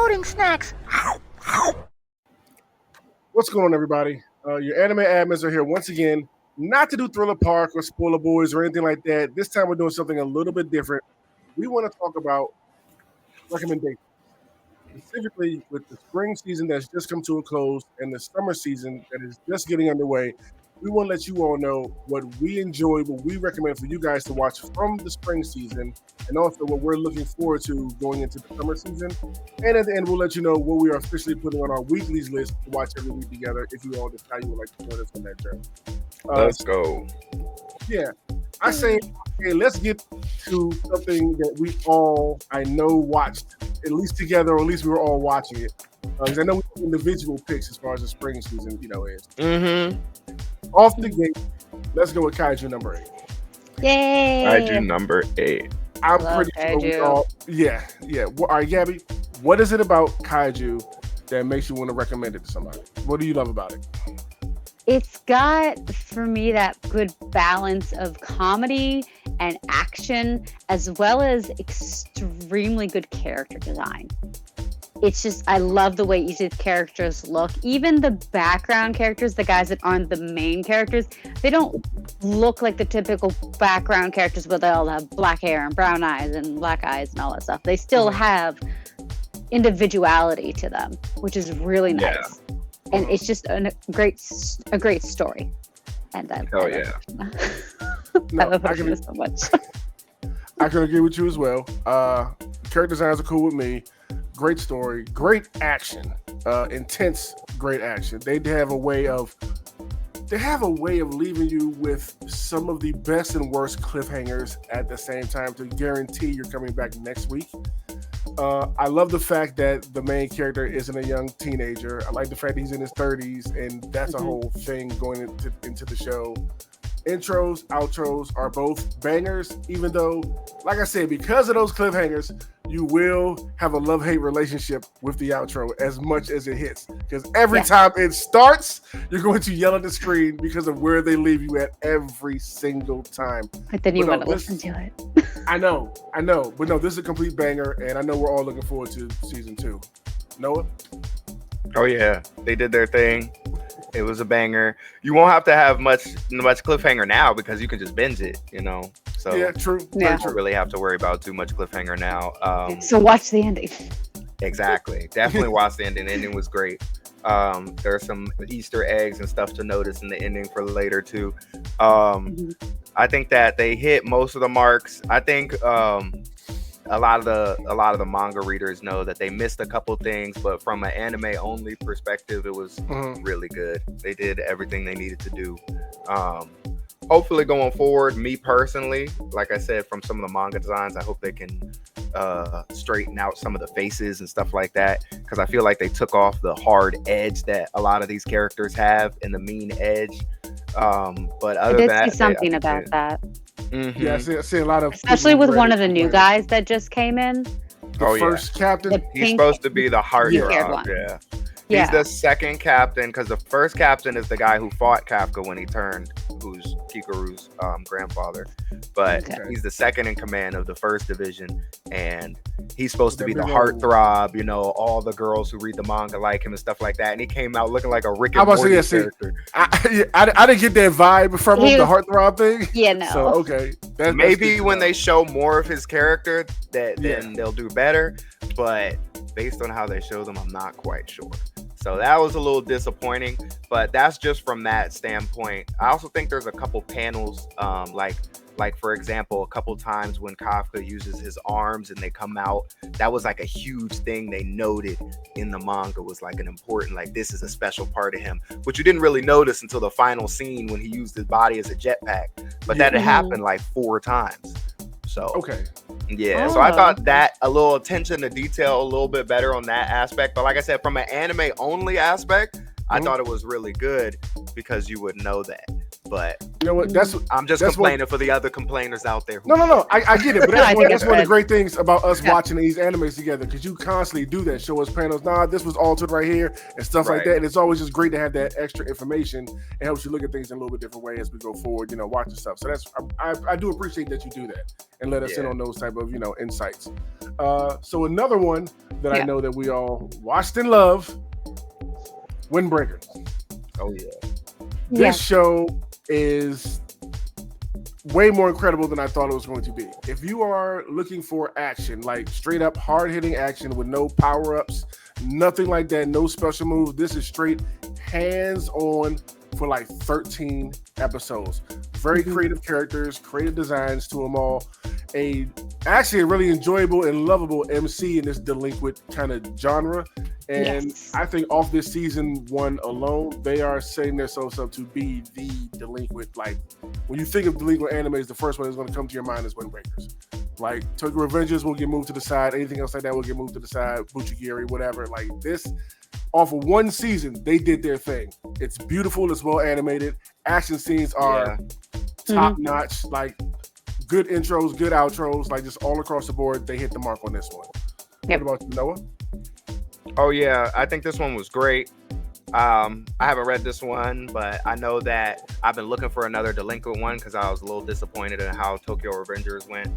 floating snacks. What's going on, everybody? Your anime admins are here once again, not to do Thriller Park or Spoiler Boys or anything like that. This time we're doing something a little bit different. We want to talk about recommendations, specifically with the spring season that's just come to a close and the summer season that is just getting underway. We want to let you all know what we enjoy, what we recommend for you guys to watch from the spring season, and also what we're looking forward to going into the summer season. And at the end, we'll let you know what we are officially putting on our weeklies list to watch every week together if you all decide you would like to join us on that journey. Let's go. Yeah. I say, okay, let's get to something that we all, I know, watched, at least together, or at least we were all watching it. Because I know we have individual picks as far as the spring season, is. Mm-hmm. Off the gate, let's go with Kaiju number 8. Yay! Kaiju number 8. I'm Love pretty sure we Kaiju. all, yeah. All right, Gabby, what is it about Kaiju that makes you want to recommend it to somebody? What do you love about it? It's got, for me, that good balance of comedy and action, as well as extremely good character design. It's just, I love the way each of the characters look. Even the background characters, the guys that aren't the main characters, they don't look like the typical background characters where they all have black hair and brown eyes and black eyes and all that stuff. They still have individuality to them, which is really nice. Yeah. And it's just a great story. And I Hell yeah. No, I love I it can- so much. I can agree with you as well. Character designs are cool with me. Great story, great action, intense, great action. They have a way of leaving you with some of the best and worst cliffhangers at the same time to guarantee you're coming back next week. I love the fact that the main character isn't a young teenager. I like the fact that he's in his 30s, and that's a whole thing going into the show. Intros, outros are both bangers, even though, like I said, because of those cliffhangers, you will have a love-hate relationship with the outro as much as it hits. Because every time it starts, you're going to yell at the screen because of where they leave you at every single time. But then you But no, want to listen to it. I know. But no, this is a complete banger, and I know we're all looking forward to season 2. Noah? Oh yeah, they did their thing. It was a banger. You won't have to have much cliffhanger now because you can just binge it, So Yeah, true. Yeah. Very you true. don't really have to worry about too much cliffhanger now. So watch the ending. Exactly. Definitely watch the ending. The ending was great. There are some Easter eggs and stuff to notice in the ending for later too. I think that they hit most of the marks. I think a lot of the manga readers know that they missed a couple things, but from an anime only perspective, it was really good. They did everything they needed to do. Hopefully going forward, me personally, like I said, from some of the manga designs, I hope they can straighten out some of the faces and stuff like that, because I feel like they took off the hard edge that a lot of these characters have and the mean edge. But other I than did that, see something about that. Mhm. Yeah, I see a lot of Especially people with read one it of the new complaining. guys that just came in. The first captain. The He's pink supposed to be the pink-haired heartthrob. one. Yeah. Yeah. He's the second captain, because the first captain is the guy who fought Kafka when he turned, who's Kikuru's grandfather. But Okay. he's the second in command of the first division, and he's supposed to be the That big old- heartthrob. All the girls who read the manga like him and stuff like that. And he came out looking like a Rick I and was about to Morty say, character. I didn't get that vibe from He him, the was- heartthrob thing. Yeah, no. So okay, that's Maybe good when to know. they show more of his character, then Yeah. they'll do better. But based on how they show them, I'm not quite sure. So that was a little disappointing, but that's just from that standpoint. I also think there's a couple panels, like for example, a couple times when Kafka uses his arms and they come out, that was like a huge thing they noted in the manga, was like an important, like, this is a special part of him, which you didn't really notice until the final scene when he used his body as a jetpack. But that had happened like 4 times. So Okay. yeah, so I Oh. thought that a little attention to detail a little bit better on that aspect. But like I said, from an anime only aspect, I thought it was really good because you would know that. But You know what? That's I'm just That's what- complaining for the other complainers out there. no. I get it, but No, I think that's it's one of the good. great things about us Yeah. watching these animes together, because you constantly do that. Show us panels. Nah, this was altered right here and stuff like Right. that. And it's always just great to have that extra information. It helps you look at things in a little bit different way as we go forward. Watching stuff. So I do appreciate that you do that and let us in Yeah. on those type of insights. So another one that I Yeah. know that we all watched and love, Windbreaker. Oh yeah. This Yeah. show is way more incredible than I thought it was going to be. If you are looking for action, like straight up hard hitting action with no power ups, nothing like that, no special moves, this is straight hands on for like 13 episodes. Very creative characters, creative designs to them all. Actually a really enjoyable and lovable MC in this delinquent kind of genre. And Yes. I think off this season 1 alone, they are setting themselves up to be the delinquent. Like, when you think of delinquent animes, the first one that's going to come to your mind is Windbreakers. Like, Tokyo Revengers will get moved to the side. Anything else like that will get moved to the side. Buchigiri, whatever. Like, this, off of one season, they did their thing. It's beautiful. It's well animated. Action scenes are top notch. Like, good intros, good outros. Like, just all across the board, they hit the mark on this one. Yep. What about you, Noah? Oh yeah, I think this one was great. I haven't read this one, but I know that I've been looking for another delinquent one because I was a little disappointed in how Tokyo Revengers went.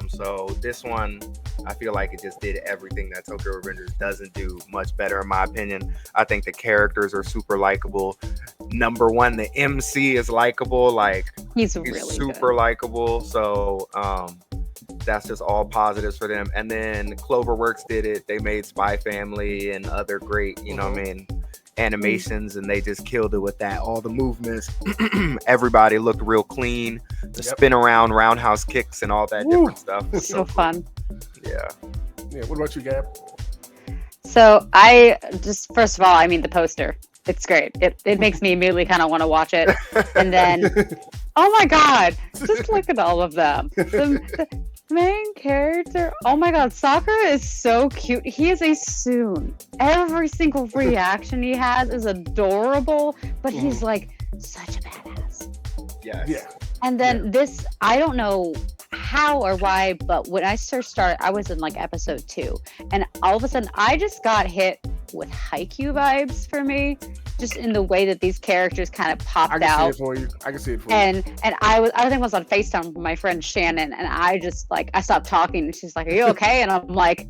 So this one, I feel like it just did everything that Tokyo Revengers doesn't do much better, in my opinion. I think the characters are super likable. Number one, the MC is likable. Like, He's he's really super likable. So that's just all positives for them. And then Cloverworks did it. They made Spy Family and other great, animations, and they just killed it with that. All the movements, everybody looked real clean. The spin around, roundhouse kicks, and all that different stuff. good. So fun. Yeah. Yeah. What about you, Gab? So I just, first of all, I mean, the poster. It's great. It makes me immediately kind of want to watch it. And then, oh my God, just look at all of them. The main character, oh my God, Sakura is so cute. He is a Soon. Every single reaction he has is adorable, but he's like such a badass. Yes. Yeah. And then this, I don't know how or why, but when I first started, I was in like episode 2, and all of a sudden I just got hit with Haikyuu vibes for me, just in the way that these characters kind of popped I can out. see it for you. I can see it for you. And I think I was on FaceTime with my friend Shannon, and I just like, I stopped talking, and she's like, "Are you okay?" And I'm like,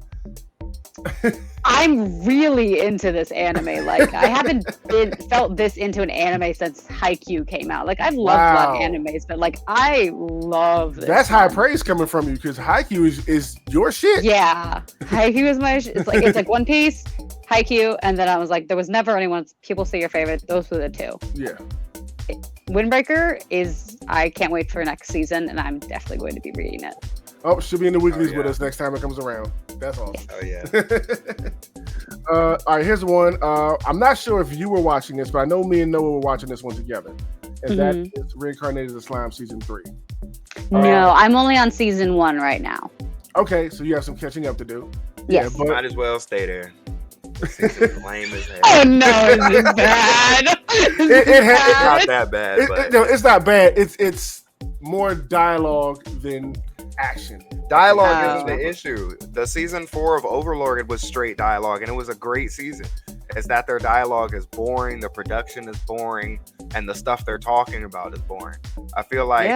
I'm really into this anime. Like, I haven't felt this into an anime since Haikyuu came out. Like, I've loved animes, but like, I love this. That's high praise coming from you, because Haikyuu is your shit. Yeah, Haikyuu is my. It's like One Piece, Haikyuu, and then I was like, there was never anyone's. People say your favorite. Those were the two. Yeah. Windbreaker is. I can't wait for next season, and I'm definitely going to be reading it. Oh, she'll be in the weeklies with yeah. us next time it comes around. That's awesome. Oh yeah. All right, here's one. I'm not sure if you were watching this, but I know me and Noah were watching this one together. And that is Reincarnated as Slime Season 3. No, I'm only on season 1 right now. Okay, so you have some catching up to do. Yes. Yeah, but Might as well stay there. This is lame as hell. Oh no, it's bad. It's not that bad, but it's not bad. It's more dialogue than action. dialogue is the issue. The season 4 of Overlord was straight dialogue, and it was a great season. It's that their dialogue is boring, the production is boring, and the stuff they're talking about is boring. I feel like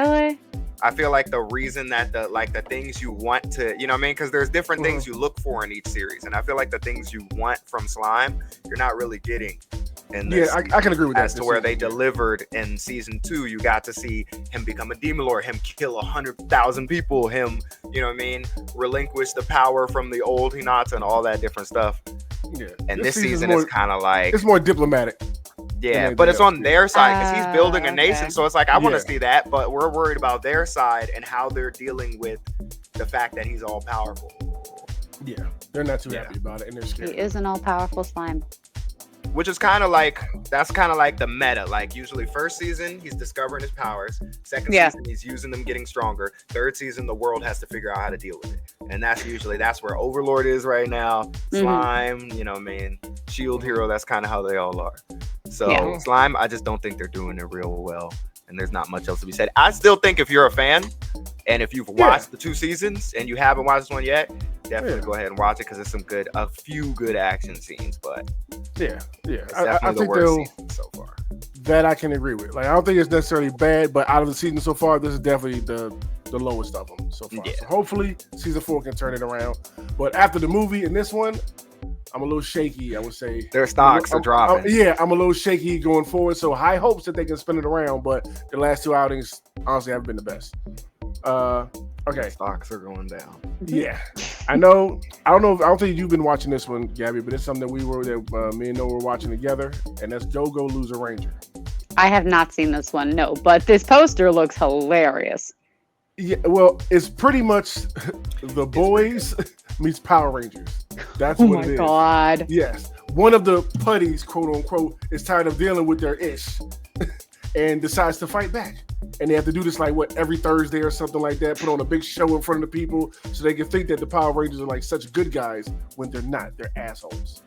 the reason that the things you want to, you know what I mean? Because there's different things you look for in each series, and I feel like the things you want from Slime, you're not really getting. Yeah, I can agree with that. As to where they delivered in season 2, you got to see him become a demon lord, him kill 100,000 people, him, you know what I mean, relinquish the power from the old Hinata and all that different stuff. Yeah, and this season is kind of like, it's more diplomatic. Yeah, but it's on their side because he's building a nation. Okay. So it's like, I want to see that, but we're worried about their side and how they're dealing with the fact that he's all powerful. Yeah, they're not too happy about it, and they're scared. He is an all-powerful slime. Which is kind of like, that's kind of like the meta. Like usually first season, he's discovering his powers. Second season, he's using them, getting stronger. Third season, the world has to figure out how to deal with it. And that's where Overlord is right now. Slime, you know what I mean? Shield Hero, that's kind of how they all are. So Slime, I just don't think they're doing it real well. and there's not much else to be said. I still think if you're a fan and if you've watched the 2 seasons and you haven't watched this one yet, definitely go ahead and watch it because there's a few good action scenes, but yeah, it's I definitely the think worst they'll. season so far. That I can agree with. Like, I don't think it's necessarily bad, but out of the season so far, this is definitely the lowest of them so far. Yeah. So hopefully, season 4 can turn it around. But after the movie and this one, I'm a little shaky. I would say Their stocks are dropping. I'm a little shaky going forward. So high hopes that they can spin it around, but the last 2 outings honestly haven't been the best. Okay. Stocks are going down. Yeah, I know. I don't think you've been watching this one, Gabby, but it's something that me and Noah were watching together, and that's Go Go Loser Ranger. I have not seen this one, no, but this poster looks hilarious. Yeah, well, it's pretty much The Boys meets Power Rangers. That's Oh what my it is. god. Yes, one of the putties, quote unquote, is tired of dealing with their ish and decides to fight back. And they have to do this every Thursday or something like that. Put on a big show in front of the people so they can think that the Power Rangers are like such good guys when they're not. They're assholes.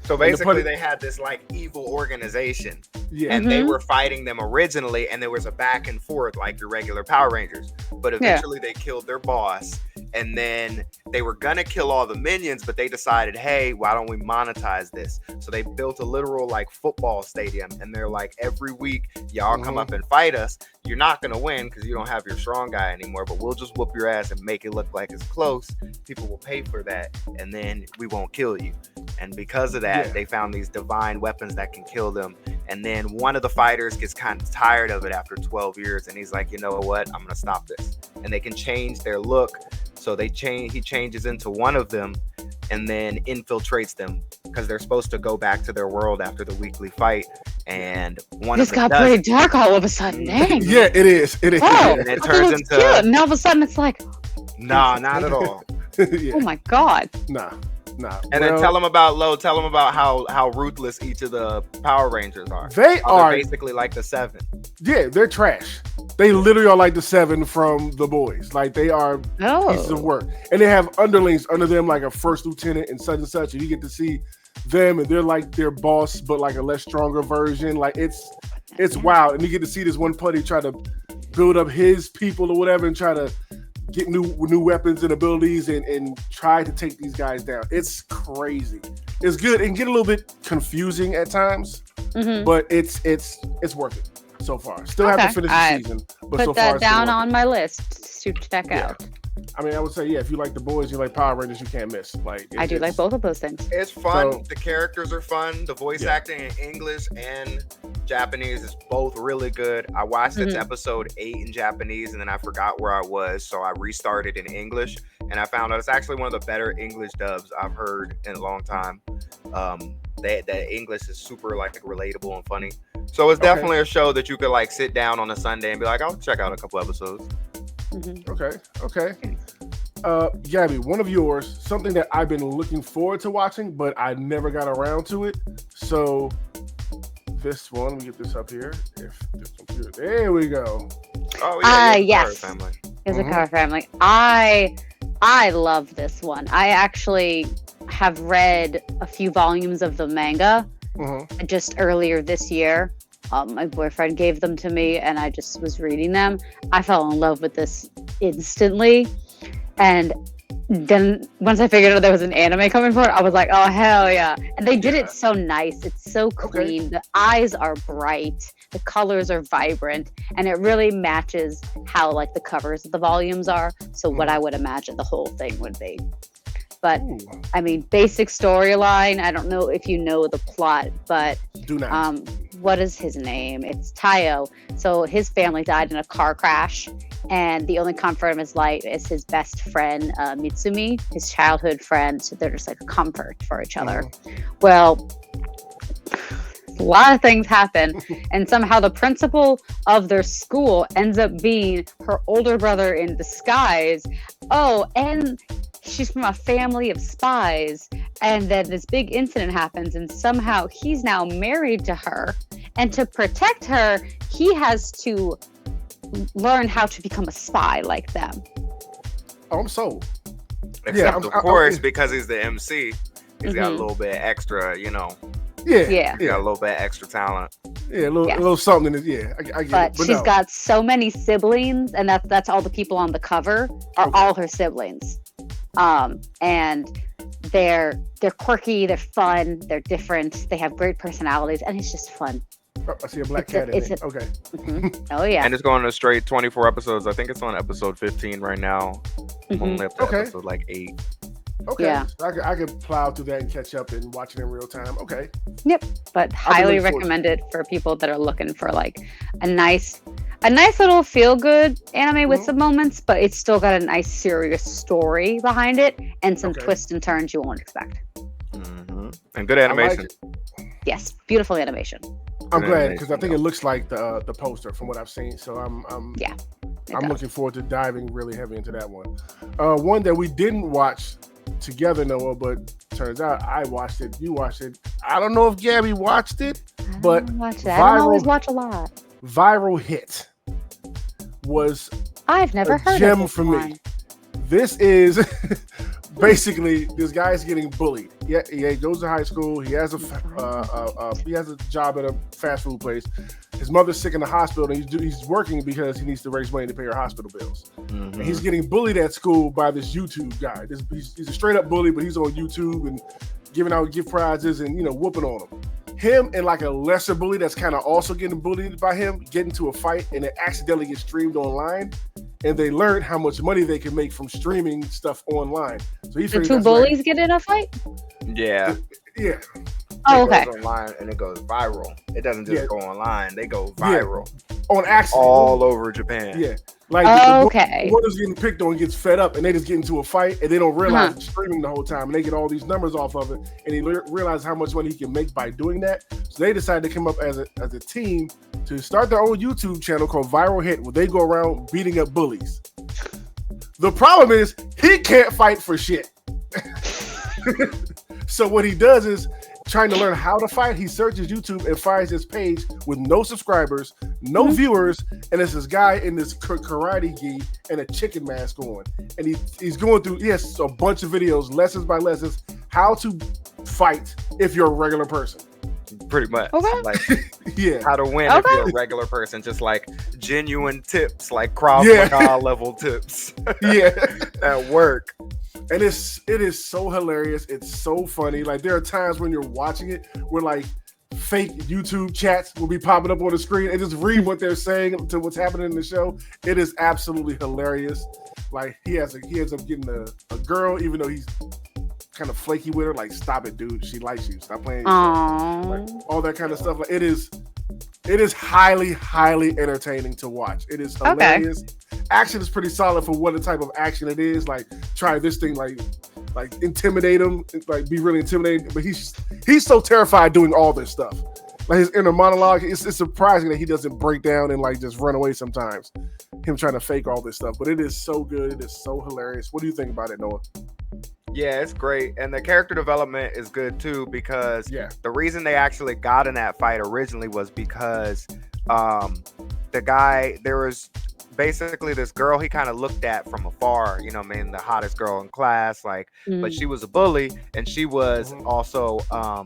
So basically, they had this like evil organization, Yeah, and they were fighting them originally, and there was a back and forth like your regular Power Rangers. But eventually, they killed their boss, and then they were gonna kill all the minions, but they decided, hey, why don't we monetize this? So they built a literal like football stadium, and they're like, every week, y'all come up and fight us. You're not gonna win because you don't have your strong guy anymore, but we'll just whoop your ass and make it look like it's close. People will pay for that, and then we won't kill you. And because of that, they found these divine weapons that can kill them. And then one of the fighters gets kind of tired of it after 12 years, and he's like, you know what? I'm gonna stop this. And they can change their look, so he changes into one of them, and then infiltrates them because they're supposed to go back to their world after the weekly fight. And one This of them got pretty dark all of a sudden. Dang. yeah, it is. It is. Oh, and it I thought turns was into cute, and all of a sudden it's like, nah, not at all. Yeah. oh my god. Nah. And then tell them about how ruthless each of the Power Rangers are. They How are they're basically like the 7. Yeah, they're trash. They literally are like the 7 from The Boys. Like, they are pieces of work. And they have underlings under them, like a first lieutenant and such, and you get to see them, and they're like their boss, but like a less stronger version. Like, it's wild. And you get to see this one putty try to build up his people or whatever and try to get new weapons and abilities and try to take these guys down. It's crazy. It's good and get a little bit confusing at times, but it's worth it so far. Still have to finish the season, but so Put far that down on my list to check out. I mean, I would say, if you like The Boys, you like Power Rangers, you can't miss. Like, I do like both of those things. It's fun. So- The characters are fun. The voice acting in English and Japanese is both really good. I watched it to episode 8 in Japanese, and then I forgot where I was, so I restarted in English, and I found out it's actually one of the better English dubs I've heard in a long time. The English is super like relatable and funny. So it's definitely a show that you could like sit down on a Sunday and be like, I'll check out a couple episodes. Okay. Gabby, one of yours, something that I've been looking forward to watching, but I never got around to it. So this one, let me get this up here. If this computer, there we go. Oh yeah, yes. Family. Is a Car Family. I love this one. I actually have read a few volumes of the manga just earlier this year. My boyfriend gave them to me, and I just was reading them. I fell in love with this instantly, and then once I figured out there was an anime coming for it, I was like, oh hell yeah. And they did it so nice. It's so clean. The eyes are bright, the colors are vibrant, and it really matches how like the covers of the volumes are. So what I would imagine the whole thing would be. But I mean, basic storyline, I don't know if you know the plot, but do not. What is his name? It's Tayo. So his family died in a car crash, and the only comfort in his life is his best friend, Mitsumi, his childhood friend. So they're just like a comfort for each other. Well, a lot of things happen, and somehow the principal of their school ends up being her older brother in disguise. Oh, and she's from a family of spies, and then this big incident happens, and somehow he's now married to her, and to protect her, he has to learn how to become a spy like them. Oh, I'm sold. Except of course, because he's the MC, he's got a little bit extra, Yeah. He got a little bit extra talent. Yeah, a little something in it. Yeah, I get But it. But she's no. got so many siblings, and that's all the people on the cover are all her siblings. And they're quirky, they're fun, they're different, they have great personalities, and it's just fun. Oh, I see a black cat in it. Okay. Oh yeah. And it's going to straight 24 episodes. I think it's on episode 15 right now. I'm only up to episode like 8. Okay. Yeah. So I could plow through that and catch up and watch it in real time. Okay. Yep. But highly recommend it for people that are looking for like a nice little feel good anime with some moments, but it's still got a nice serious story behind it and some twists and turns you won't expect. And good animation. Yes, beautiful animation. I'm glad because I think it looks like the poster from what I've seen. So I'm looking forward to diving really heavy into that one. One that we didn't watch together, Noah, but turns out I watched it. You watched it. I don't know if Gabby watched it, but I don't always watch a lot. Viral Hit was I've never heard gem of for me. This is basically this guy's getting bullied. Yeah, he goes to high school. He has a job at a fast food place. His mother's sick in the hospital, and he's working because he needs to raise money to pay her hospital bills. And he's getting bullied at school by this YouTube guy. He's a straight up bully, but he's on YouTube and giving out gift prizes and whooping on him. Him and like a lesser bully that's kind of also getting bullied by him get into a fight, and it accidentally gets streamed online. And they learned how much money they can make from streaming stuff online. So he the two bullies get in a fight? Yeah. Yeah. Oh, it okay. goes online and it goes viral. It doesn't just go online; they go viral on accident all over Japan. Yeah, like okay. One is getting picked on, gets fed up, and they just get into a fight, and they don't realize it's streaming the whole time, and they get all these numbers off of it, and he realizes how much money he can make by doing that. So they decided to come up as a team to start their own YouTube channel called Viral Hit, where they go around beating up bullies. The problem is he can't fight for shit. So what he does is trying to learn how to fight. He searches YouTube and finds this page with no subscribers, no viewers, and it's this guy in this karate gi and a chicken mask on. And he's going through, he has a bunch of videos, lessons by lessons, how to fight if you're a regular person. Pretty much. Okay. Like Yeah. how to win if you're a regular person. Just like genuine tips, like Krav Maga level tips. Yeah. At work. And it is so hilarious. It's so funny. Like there are times when you're watching it where like fake YouTube chats will be popping up on the screen and just read what they're saying to what's happening in the show. It is absolutely hilarious. Like he ends up getting a girl, even though he's kind of flaky with her. Like, stop it, dude. She likes you. Stop playing. Like, all that kind of stuff. Like it is highly, highly entertaining to watch. It is hilarious. Okay. Action is pretty solid for what the type of action it is. Like, try this thing, like intimidate him, like be really intimidating. But he's so terrified doing all this stuff. Like his inner monologue, it's surprising that he doesn't break down and like just run away sometimes. Him trying to fake all this stuff, but it is so good. It is so hilarious. What do you think about it, Noah? Yeah, it's great. And the character development is good too, because the reason they actually got in that fight originally was because the guy, there was basically this girl he kind of looked at from afar, you know what I mean, the hottest girl in class, like, but she was a bully, and she was also a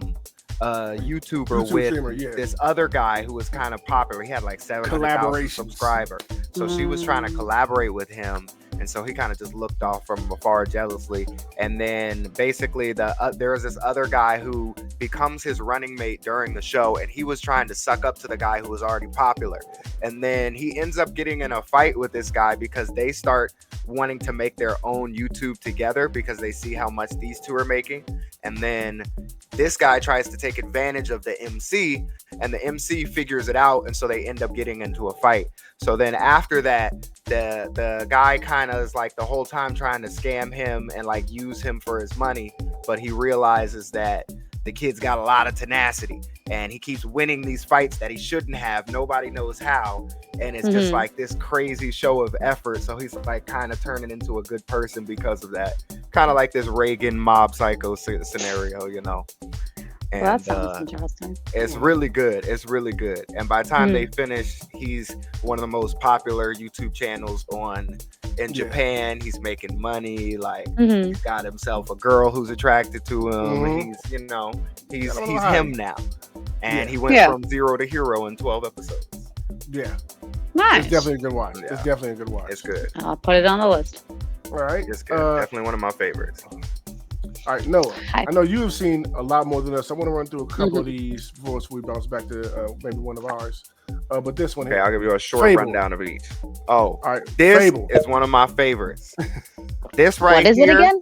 YouTuber with this other guy who was kind of popular. He had like 700,000 subscribers. So she was trying to collaborate with him. And so he kind of just looked off from afar jealously. And then basically there was this other guy who becomes his running mate during the show. And he was trying to suck up to the guy who was already popular. And then he ends up getting in a fight with this guy because they start wanting to make their own YouTube together because they see how much these two are making. And then this guy tries to take advantage of the MC, and the MC figures it out, and so they end up getting into a fight. So then after that, the guy kind of is like the whole time trying to scam him and like use him for his money, but he realizes that the kid's got a lot of tenacity and he keeps winning these fights that he shouldn't have. Nobody knows how. And it's just like this crazy show of effort. So he's like kind of turning into a good person because of that. Kind of like this Reagan mob psycho scenario, you know? And Well, that sounds interesting. it's really good. It's really good. And by the time they finish, he's one of the most popular YouTube channels in Japan. He's making money. Like he's got himself a girl who's attracted to him. He's him now. And he went from zero to hero in 12 episodes. Yeah. Nice. It's definitely a good watch. Yeah. It's definitely a good watch. It's good. I'll put it on the list. All right. It's good. Definitely one of my favorites. All right, Noah. Hi. I know you've seen a lot more than us. I want to run through a couple of these before we bounce back to maybe one of ours. But this one Okay, here. I'll give you a short Fable. rundown of each. Oh, All right. this Fable. is one of my favorites. This right What is here, it again?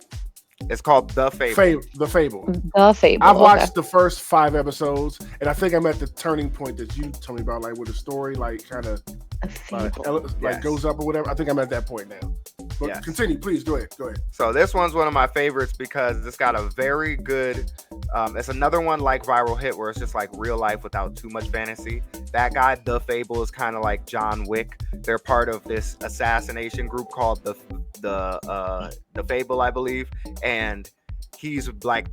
it's called The Fable. The Fable. The Fable. I've okay. watched the first 5 episodes, and I think I'm at the turning point that you told me about, like with the story, like kind of A Fable. Yes. goes up or whatever. I think I'm at that point now. But Yes. continue, please. Go ahead. So this one's one of my favorites because it's got a very good. It's another one like Viral Hit where it's just like real life without too much fantasy. That guy, The Fable, is kind of like John Wick. They're part of this assassination group called the Fable, I believe, and he's like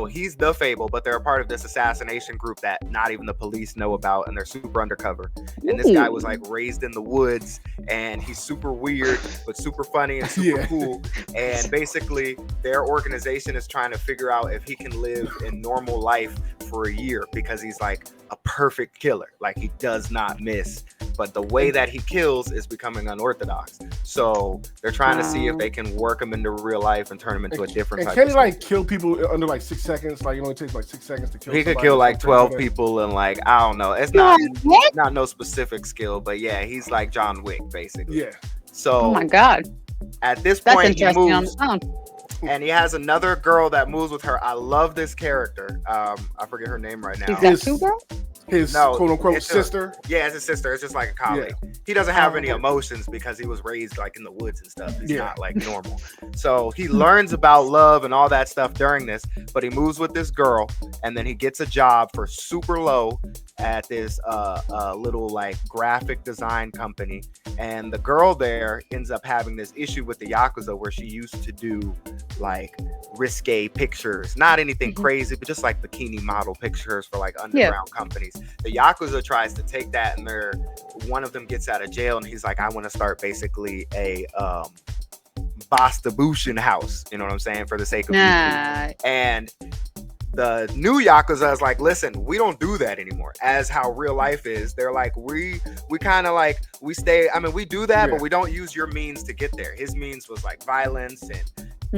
he's The Fable, but they're a part of this assassination group that not even the police know about, and they're super undercover. And this guy was like raised in the woods, and he's super weird but super funny and super cool. And basically their organization is trying to figure out if he can live in normal life for a year because he's like a perfect killer. Like he does not miss, but the way that he kills is becoming unorthodox. So they're trying to see if they can work him into real life and turn him into a different And type can of he like kill people under like 6 seconds? Like it only takes like 6 seconds to kill. he could somebody kill or like something 12 that. people and like I don't know. It's not no specific skill, but yeah, he's like John Wick basically. Yeah. So Oh my god, at this that's point he interesting on moves its own. and he has another girl that moves with her. I love this character. I forget her name right now. He's got two girls. His No, quote unquote it's sister. Yeah, it's his sister. It's just like a colleague. He doesn't have any emotions because he was raised like in the woods and stuff. He's not like normal. So he learns about love and all that stuff during this, but he moves with this girl and then he gets a job for super low at this little like graphic design company. And the girl there ends up having this issue with the Yakuza where she used to do like risque pictures, not anything crazy, but just like bikini model pictures for like underground companies. The Yakuza tries to take that and one of them gets out of jail and he's like, I want to start basically a Bastabushin house, you know what I'm saying, for the sake of YouTube. And the new Yakuza is like, listen, we don't do that anymore. As how real life is, they're like, we kind of like, we stay, I mean, we do that, but we don't use your means to get there. His means was like violence and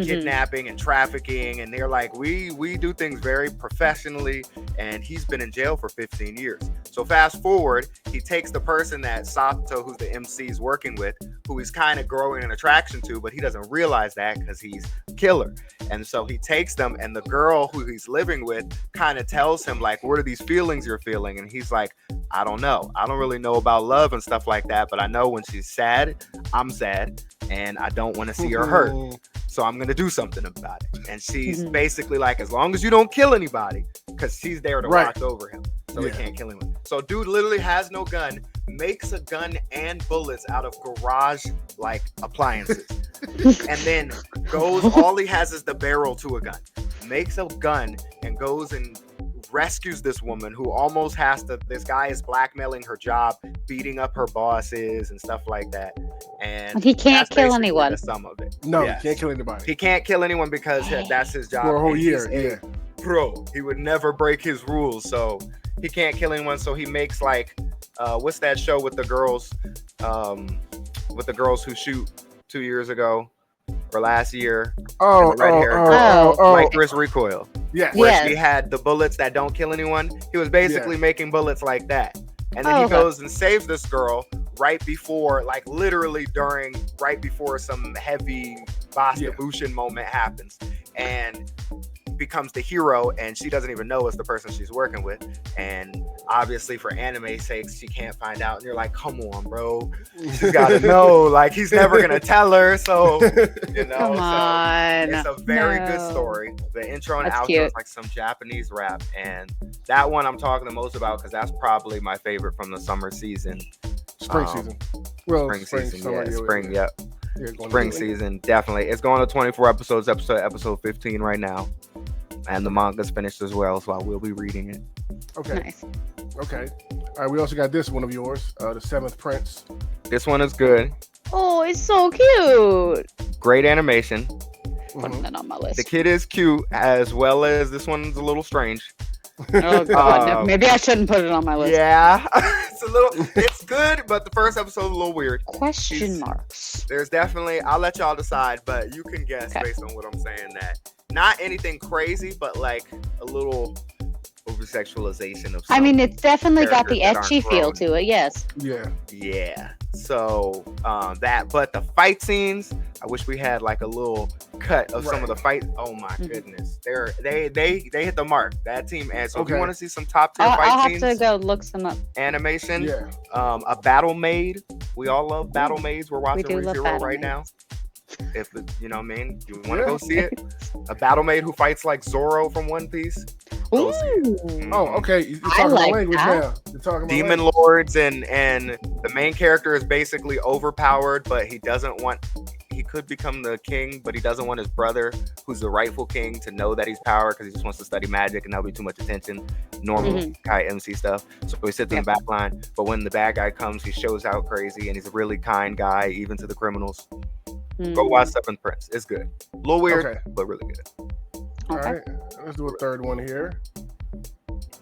kidnapping and trafficking, and they're like, we do things very professionally, and he's been in jail for 15 years. So fast forward, he takes the person that Sato, who's the MC, is working with, who he's kind of growing an attraction to, but he doesn't realize that because he's a killer. And so he takes them, and the girl who he's living with kind of tells him like, what are these feelings you're feeling? And he's like, I don't know. I don't really know about love and stuff like that, but I know when she's sad, I'm sad, and I don't want to see her hurt. So I'm going to do something about it. And she's basically like, as long as you don't kill anybody, because she's there to watch over him. So he can't kill anyone. So dude literally has no gun, makes a gun and bullets out of garage like appliances. And then goes, all he has is the barrel to a gun. Makes a gun and goes and rescues this woman who almost has to, this guy is blackmailing her job, beating up her bosses and stuff like that. And he can't kill anyone. The sum of it. No, he can't kill anybody. He can't kill anyone because that's his job. For a whole And year, he's a pro. He would never break his rules, so he can't kill anyone. So he makes like, what's that show with the girls? With the girls who shoot 2 years ago or last year? Like Chris Recoil. Yes. Where she had the bullets that don't kill anyone. He was basically making bullets like that. And then he goes and saves this girl right before, like literally right before some heavy Bastabushin moment happens. And becomes the hero, and she doesn't even know it's the person she's working with. And obviously for anime sakes, she can't find out. And you're like, come on, bro. She's gotta know. Like, he's never gonna tell her. So, you know, Come on. it's a very good story. The intro and outro is like some Japanese rap. And that one I'm talking the most about because that's probably my favorite from the summer season. Spring season. Well, spring season, summer, spring, spring season, definitely. It's going to 24 episodes, episode 15 right now. And the manga's finished as well, so I will be reading it. Okay. Nice. Okay. All right. We also got this one of yours, The Seventh Prince. This one is good. Oh, it's so cute. Great animation. Putting that on my list. The kid is cute, as well as this one's a little strange. Oh god, no, maybe I shouldn't put it on my list. Yeah, it's good, but the first episode's a little weird. Question marks. There's definitely, I'll let y'all decide, but you can guess Okay. based on what I'm saying that not anything crazy, but like a little over sexualization of. I mean, it's definitely got the characters that etchy aren't feel grown. to it. Yes. Yeah. Yeah. So that, but the fight scenes, I wish we had like a little cut of some of the fight. Oh my Mhm. goodness, they hit the mark. That team, and so if you Okay. want to see some top tier I'll fight have scenes, to go look some up. animation, Yeah. a battle maid. We all love battle maids. We're watching do love ReZero battle right now. maids. If you know what I mean, you want to Yeah. go see it. A battle maid who fights like Zoro from One Piece. Go see it. Ooh. Oh, okay. You're I talking like about language that. now. You're talking about Demon language. lords and the main character is basically overpowered, but he doesn't want. He could become the king, but he doesn't want his brother, who's the rightful king, to know that he's power because he just wants to study magic and that'll be too much attention. Normal Kai MC stuff. So he sits in the back line. But when the bad guy comes, he shows out crazy and he's a really kind guy, even to the criminals. Go watch Seventh Prince. It's good. A little weird, Okay. but really good. All Okay. right. Let's do a third one here.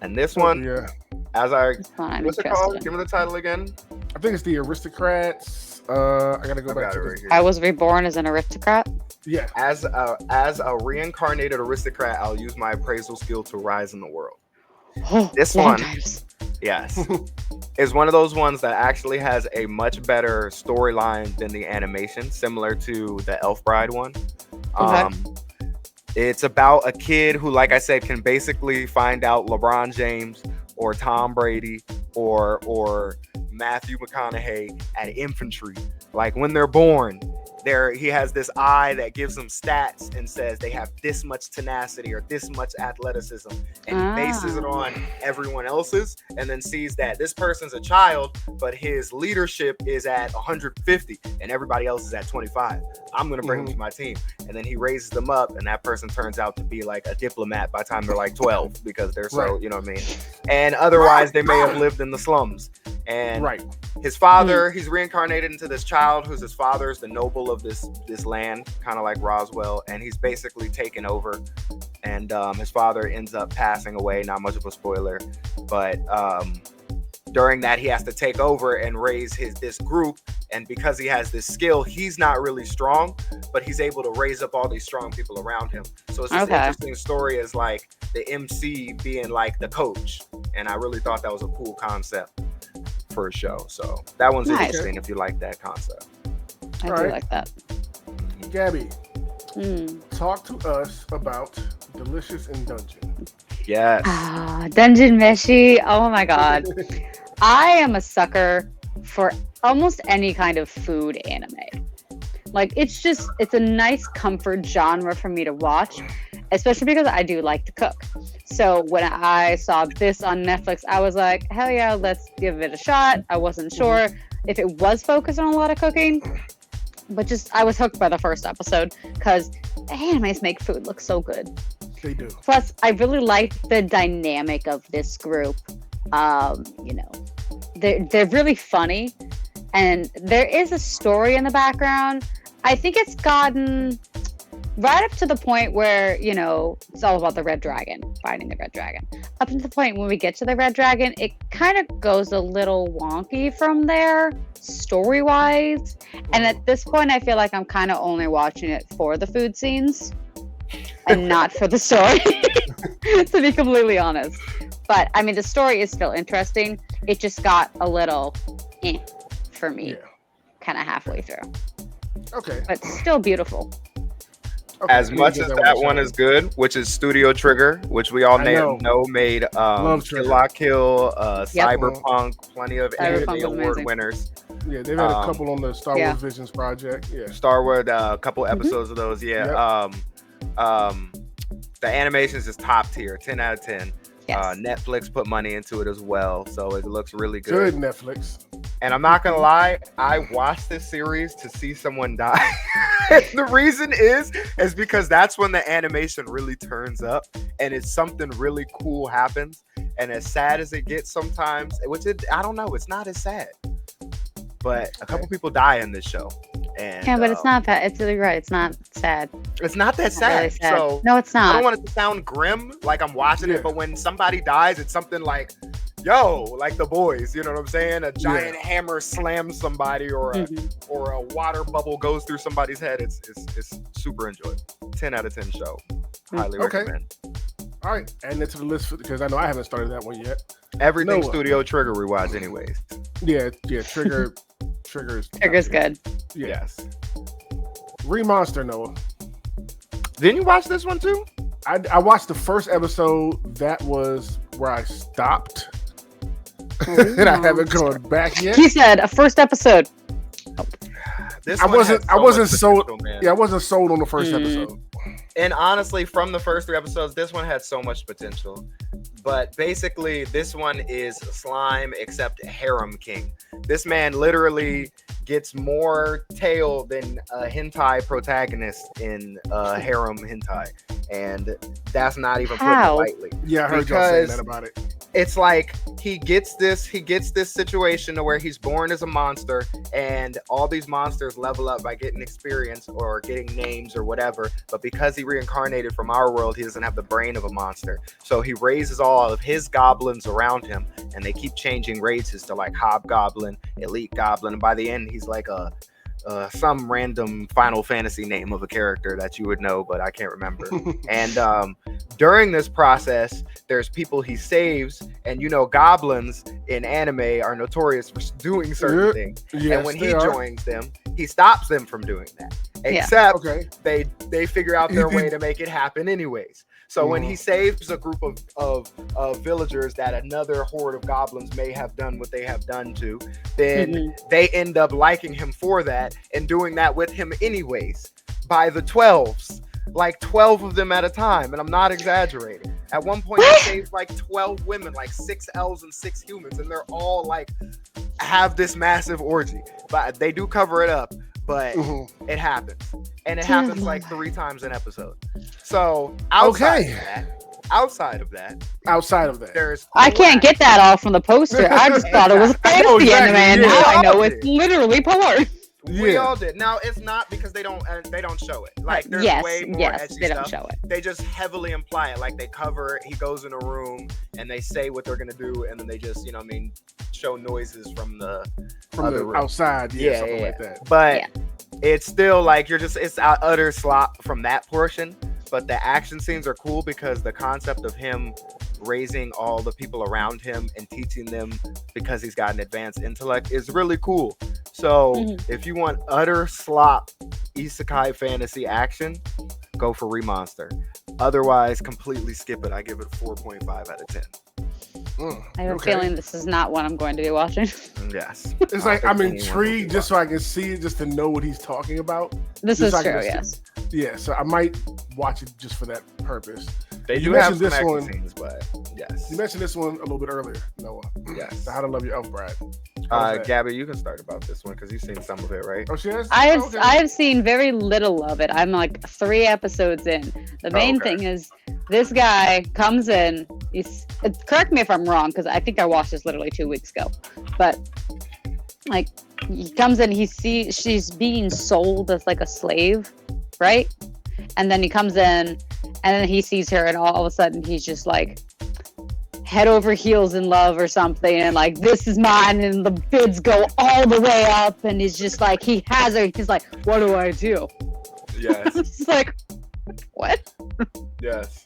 And this one, Yeah. as I This one I'm what's it interested called? in. Give me the title again. I think it's The Aristocrats. I gotta go I back got to it this. right here. I was reborn as an aristocrat. Yeah. As a reincarnated aristocrat, I'll use my appraisal skill to rise in the world. Oh, This long one. titles. Yes. Is one of those ones that actually has a much better storyline than the animation, similar to the Elf Bride one. Okay. It's about a kid who, like I said, can basically find out LeBron James or Tom Brady or Matthew McConaughey at infantry. Like when they're born, he has this eye that gives them stats and says they have this much tenacity or this much athleticism, and he bases it on everyone else's, and then sees that this person's a child, but his leadership is at 150 and everybody else is at 25. I'm gonna bring them to my team, and then he raises them up, and that person turns out to be like a diplomat by the time they're like 12 because they're so, Right. you know what I mean. And otherwise, they may have lived in the slums. And Right. his father, he's reincarnated into this child who's his father is the noble of this land, kind of like Roswell, and he's basically taken over. And his father ends up passing away. Not much of a spoiler, but during that he has to take over and raise this group. And because he has this skill, he's not really strong, but he's able to raise up all these strong people around him. So it's just an interesting story as like the MC being like the coach. And I really thought that was a cool concept for a show. So that one's Nice. interesting if you like that concept. I All do right. like that. Gabby, Mm. talk to us about Delicious in Dungeon. Yes. Dungeon Meshi. Oh my god. I am a sucker for almost any kind of food anime. Like it's a nice comfort genre for me to watch, especially because I do like to cook. So when I saw this on Netflix, I was like, hell yeah, let's give it a shot. I wasn't sure if it was focused on a lot of cooking, but I was hooked by the first episode because animes make food look so good. They do. Plus, I really like the dynamic of this group. You know, they're really funny, and there is a story in the background. I think it's gotten right up to the point where, you know, it's all about the red dragon, fighting the red dragon. Up to the point when we get to the red dragon, it kind of goes a little wonky from there, story-wise. And at this point, I feel like I'm kind of only watching it for the food scenes and not for the story, to be completely honest. But, I mean, the story is still interesting. It just got a little for me, kind of halfway through. Okay. But still beautiful. Okay, As I need to much give as that that a one shot. is good, which is Studio Trigger, which we all I know. know made Love Kill Trigger. La Kill, Cyberpunk, plenty of Cyberpunk Emmy was Award amazing. winners. Yeah, they've had a Um, couple on the Star yeah. Wars Visions project. Yeah. Star Wars, a couple episodes of those. Yeah. The animations is top tier, 10 out of 10. Yes. Netflix put money into it as well, so it looks really Good good. Netflix. And I'm not gonna lie, I watched this series to see someone die. The reason is because that's when the animation really turns up and it's something really cool happens. And as sad as it gets sometimes, I don't know, it's not as sad. But a couple people die in this show. And, Yeah, but it's not bad. It's really right. It's not sad. It's not that It's not really sad. sad. So No, it's I not. don't want it to sound grim, like I'm watching Yeah. it, but when somebody dies, it's something like, yo, like The Boys, you know what I'm saying? A giant hammer slams somebody, or a water bubble goes through somebody's head. It's super enjoyable. 10 out of 10 show. Highly Okay. recommend. All right, add that to the list because I know I haven't started that one yet. Everything Noah. Studio Trigger we watch anyways. Yeah, Trigger's Trigger's good. Yeah. Yes. Remonster, Noah. Didn't you watch this one too? I watched the first episode. That was where I stopped, Oh, and I haven't gone back yet. He said a first episode. This I one wasn't- had I wasn't much sold- potential, man. Yeah, I wasn't sold on the first Mm. episode. And honestly, from the first 3 episodes, this one had so much potential. But basically, this one is Slime except Harem King. This man literally gets more tail than a hentai protagonist in harem hentai. And that's not even putting it How? lightly. Yeah, I heard y'all saying Because- that about it. It's like he gets this situation to where he's born as a monster, and all these monsters level up by getting experience or getting names or whatever. But because he reincarnated from our world, he doesn't have the brain of a monster. So he raises all of his goblins around him, and they keep changing races to like Hobgoblin, Elite Goblin, and by the end he's like some random Final Fantasy name of a character that you would know, but I can't remember. And during this process, there's people he saves, and goblins in anime are notorious for doing certain Yeah. things. Yes, And when he they are. joins them, he stops them from doing that. Yeah. Except Okay. they figure out their way to make it happen anyways. So when he saves a group of villagers that another horde of goblins may have done what they have done to, then they end up liking him for that and doing that with him anyways by the 12s, like 12 of them at a time. And I'm not exaggerating. At one point, he saved like 12 women, like 6 elves and 6 humans, and they're all like have this massive orgy. But they do cover it up, but it happens. And it happens like 3 times an episode. So outside of that, there's I can't get that all from the poster. I just thought it was a I know fantasy exactly, anime, and yeah. now I know Yeah. it's literally porn. We Yeah. all did. Now it's not because they don't show it. Like there's yes, way more yes, edgy they don't stuff. show it. They just heavily imply it. Like they cover it. He goes in a room and they say what they're gonna do, and then they just show noises from the other room. outside, something like that. But Yeah. it's still like it's utter slop from that portion. But the action scenes are cool because the concept of him raising all the people around him and teaching them because he's got an advanced intellect is really cool. So if you want utter slop isekai fantasy action, go for Remonster. Otherwise, completely skip it. I give it 4.5 out of 10. I have Okay. a feeling this is not what I'm going to be watching. Yes. It's like I'm anyone will intrigued be just so I can see it, just to know what he's talking about. This Just is so I can true, just- yes. Yeah, so I might watch it just for that purpose. They You do have mentioned some this action one. scenes, but yes. You mentioned this one a little bit earlier, Noah. Yes. So How to Love Your Elf Bride. How's that? Gabby, you can start about this one because you've seen some of it, right? Oh, she has? I have Okay. I have seen very little of it. I'm like 3 episodes in. The main okay. thing is this guy comes in. Correct me if I'm wrong, because I think I watched this literally 2 weeks ago. But like he comes in, he sees she's being sold as like a slave, right? And then he comes in, and then he sees her, and all of a sudden he's just like head over heels in love or something, and like this is mine, and the bids go all the way up, and he's just like he has her. He's like, what do I do? Yes. It's like, what? Yes.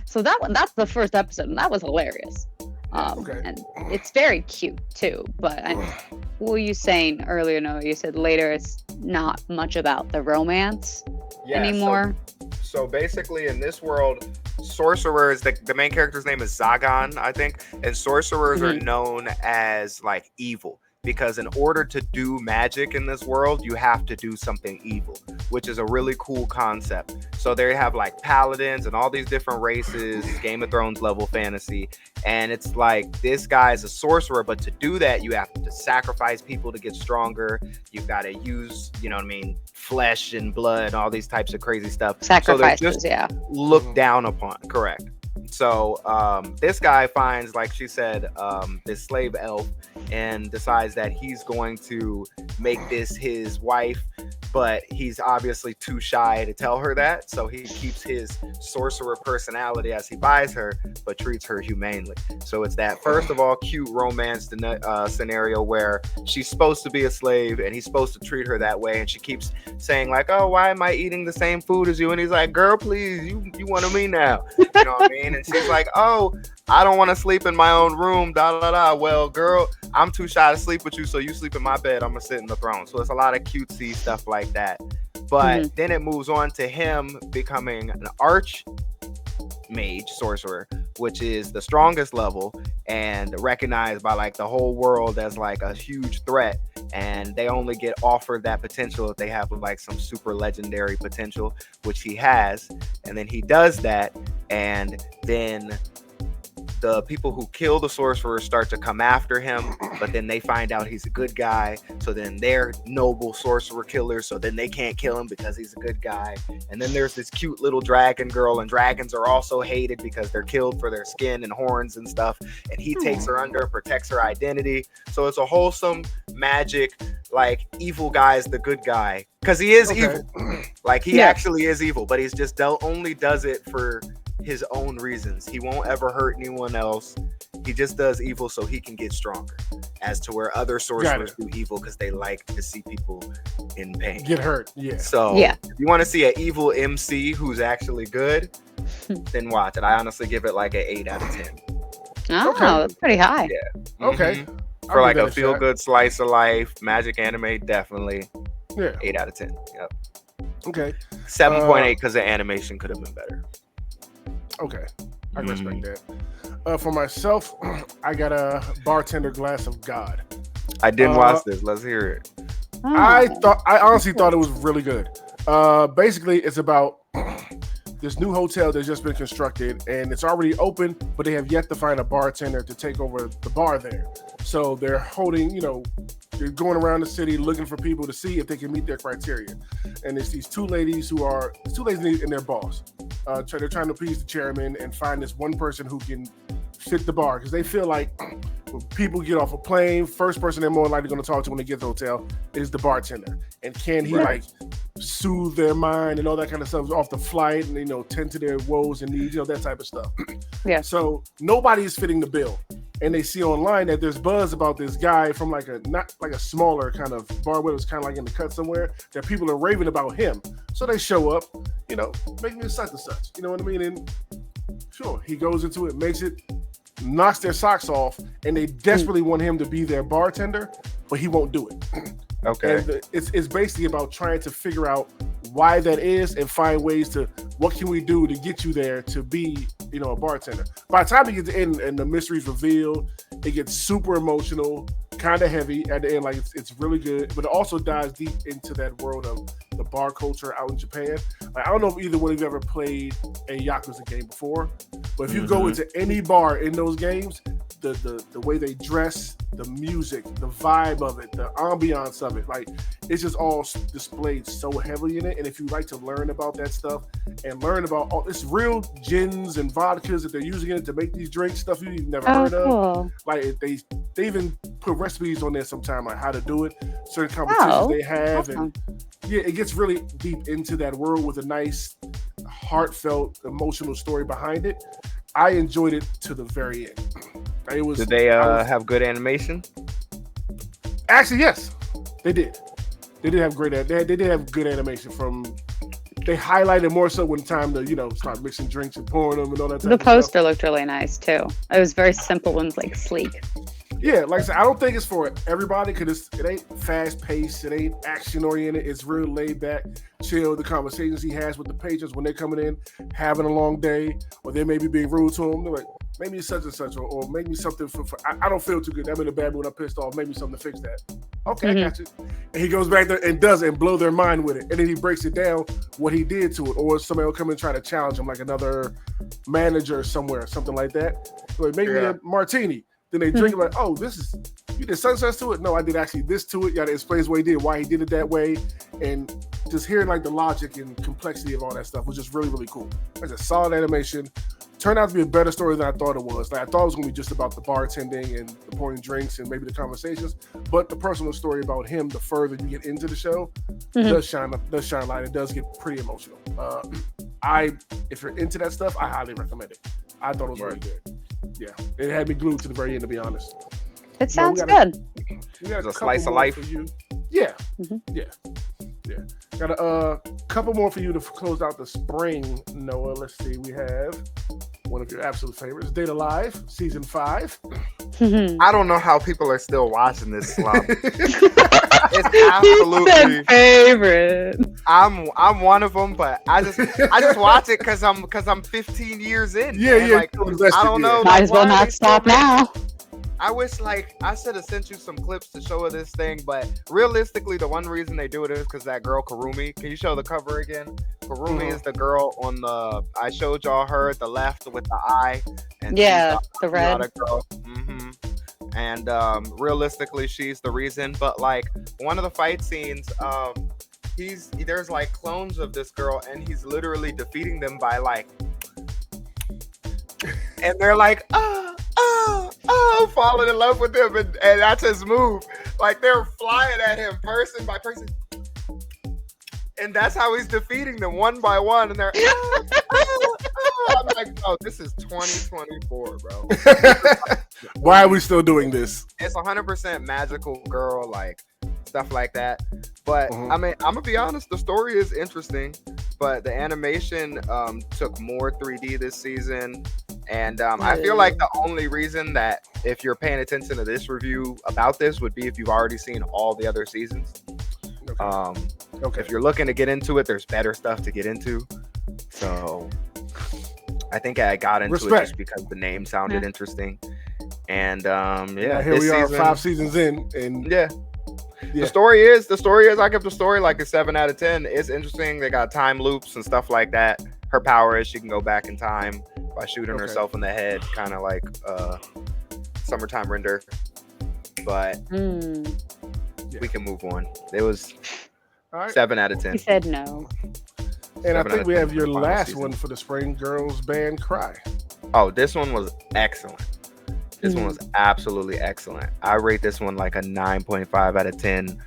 So that's the first episode, and that was hilarious. Okay. And it's very cute too. But what were you saying earlier? No, you said later it's not much about the romance anymore. So basically, in this world, sorcerers, the main character's name is Zagan, I think, and sorcerers are known as like evil. because in order to do magic in this world, you have to do something evil, which is a really cool concept. So they have like paladins and all these different races, Game of Thrones level fantasy. And it's like, this guy's a sorcerer, but to do that, you have to sacrifice people to get stronger. You've got to use, you know what I mean, flesh and blood and all these types of crazy stuff. Sacrifices, so just yeah. looked down upon, correct. So this guy finds, like she said, this slave elf and decides that he's going to make this his wife, but he's obviously too shy to tell her that. So he keeps his sorcerer personality as he buys her, but treats her humanely. So it's that, first of all, cute romance scenario where she's supposed to be a slave and he's supposed to treat her that way. And she keeps saying like, oh, why am I eating the same food as you? And he's like, girl, please, you want me now. You know what I mean? And she's like, oh, I don't want to sleep in my own room, da da da. Well, girl, I'm too shy to sleep with you, so you sleep in my bed. I'm gonna sit in the throne. So it's a lot of cutesy stuff like that. But then it moves on to him becoming an arch mage sorcerer, which is the strongest level and recognized by like the whole world as like a huge threat. And they only get offered that potential if they have like some super legendary potential, which he has. And then he does that, and then the people who kill the sorcerer start to come after him, but then they find out he's a good guy. So then they're noble sorcerer killers. So then they can't kill him because he's a good guy. And then there's this cute little dragon girl, and dragons are also hated because they're killed for their skin and horns and stuff. And he takes her under, protects her identity. So it's a wholesome magic, like evil guy is the good guy because he is evil. Like he actually is evil, but he's just only does it for his own reasons. He won't ever hurt anyone else. He just does evil so he can get stronger, as to where other sorcerers do evil because they like to see people in pain, get hurt. So if you want to see an evil MC who's actually good, then watch it. I honestly give it like an 8 out of 10. Oh, that's pretty high. Okay. For like a feel good slice of life magic anime, definitely 8 out of 10. Yep. Okay. 7.8 because the animation could have been better. Okay, I can respect that. For myself, I got a Bartender Glass of God. I didn't watch this. Let's hear it. I honestly thought it was really good. Basically, it's about this new hotel that's just been constructed, and it's already open, but they have yet to find a bartender to take over the bar there. So they're holding, they're going around the city looking for people to see if they can meet their criteria. And it's these two ladies and their boss. They're trying to please the chairman and find this one person who can fit the bar, because they feel like when people get off a plane, first person they're more likely going to talk to when they get to the hotel is the bartender. And can he like soothe their mind and all that kind of stuff off the flight, and tend to their woes and needs, that type of stuff. So nobody is fitting the bill. And they see online that there's buzz about this guy from not like a smaller kind of bar where it was kind of like in the cut somewhere, that people are raving about him. So they show up, make me such and such. You know what I mean? And sure, he goes into it, makes it, knocks their socks off, and they desperately want him to be their bartender, but he won't do it. Okay. And it's basically about trying to figure out why that is and find ways to, what can we do to get you there to be, a bartender. By the time you get to the end and the mystery's revealed, it gets super emotional, kind of heavy at the end. Like it's really good, but it also dives deep into that world of the bar culture out in Japan. Like, I don't know if either one of you ever played a Yakuza game before, but if you go into any bar in those games, the way they dress, the music, the vibe of it, the ambiance of it, like it's just all displayed so heavily in it. And if you like to learn about that stuff and learn about all this real gins and vodkas that they're using in it to make these drinks, stuff you've never heard of, like they even put recipes on there sometime, like how to do it, certain competitions they have, and it gets really deep into that world with a nice, heartfelt, emotional story behind it. I enjoyed it to the very end. Did they have good animation? Actually, yes, they did. They did have they did have good animation. They highlighted more so when time to start mixing drinks and pouring them and all that. The poster looked really nice too. It was very simple and sleek. Yeah, like I said, I don't think it's for everybody because it ain't fast paced, it ain't action oriented. It's real laid back, chill. The conversations he has with the patrons when they're coming in, having a long day, or they may be being rude to him. They're like, make me such and such, or make me something for I don't feel too good. I'm in a bad mood. I'm pissed off. Make me something to fix that. Okay, I got you. And he goes back there and does it and blow their mind with it. And then he breaks it down what he did to it. Or somebody will come and try to challenge him, like another manager somewhere, something like that. So make me a martini. Then they drink it like, oh, you did sunsets to it? No, I did actually this to it. Yeah, it explains what he did, why he did it that way. And just hearing like the logic and complexity of all that stuff was just really, really cool. It's a solid animation. Turned out to be a better story than I thought it was. Like, I thought it was going to be just about the bartending and the pouring drinks and maybe the conversations, but the personal story about him, the further you get into the show, does shine light. It does get pretty emotional. If you're into that stuff, I highly recommend it. I thought it was really good. Yeah, it had me glued to the very end, to be honest. It sounds good. We got a slice of life for you. Yeah, yeah. Got a couple more for you to close out the spring, Noah. Let's see. We have one of your absolute favorites, Data Live, season 5. I don't know how people are still watching this slump. It's absolutely favorite. I'm one of them, but I just watch it because I'm 15 years in. Yeah. Like, I don't know. Might as well not stop now. I wish, like, I should have sent you some clips to show her this thing, but realistically, the one reason they do it is because that girl Karumi. Can you show the cover again? Karumi is the girl on the. I showed y'all her at the left with the eye. And the red. Girl. And realistically, she's the reason. But like one of the fight scenes, there's like clones of this girl, and he's literally defeating them by like, and they're like, falling in love with him, and that's his move. Like they're flying at him person by person, and that's how he's defeating them one by one. And they're, I'm like, oh, this is 2024, bro. Why are we still doing this? It's 100% magical girl, like stuff like that. But I mean, I'm gonna be honest, the story is interesting, but the animation took more 3D this season. And I feel like the only reason that if you're paying attention to this review about this would be if you've already seen all the other seasons. If you're looking to get into it, there's better stuff to get into. So I think I got into it just because the name sounded interesting. And here we are 5 seasons in, and the story is I give the story like a 7 out of 10. It's interesting. They got time loops and stuff like that. Her power is she can go back in time by shooting herself in the head, kind of like Summertime Render. But we can move on. It was 7 out of 10. He said no. And I think we have your last one for the spring, Girls Band Cry. Oh, this one was excellent. This one was absolutely excellent. I rate this one like a 9.5 out of 10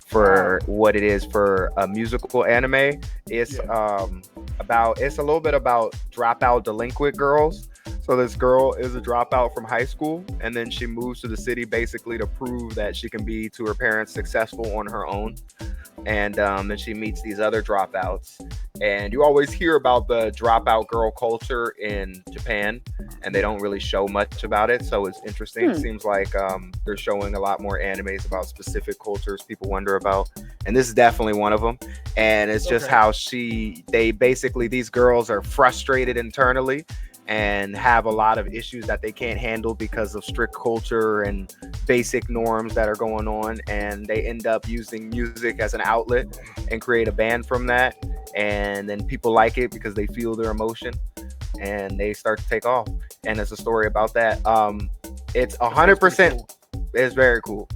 for what it is for a musical anime. It's it's a little bit about dropout delinquent girls. So this girl is a dropout from high school, and then she moves to the city basically to prove that she can be to her parents successful on her own. And then she meets these other dropouts, and you always hear about the dropout girl culture in Japan, and they don't really show much about it. So it's interesting. It seems like they're showing a lot more animes about specific cultures people wonder about, and this is definitely one of them. And it's just how these girls are frustrated internally and have a lot of issues that they can't handle because of strict culture and basic norms that are going on, and they end up using music as an outlet and create a band from that, and then people like it because they feel their emotion and they start to take off, and it's a story about that. It's 100%. It's very cool.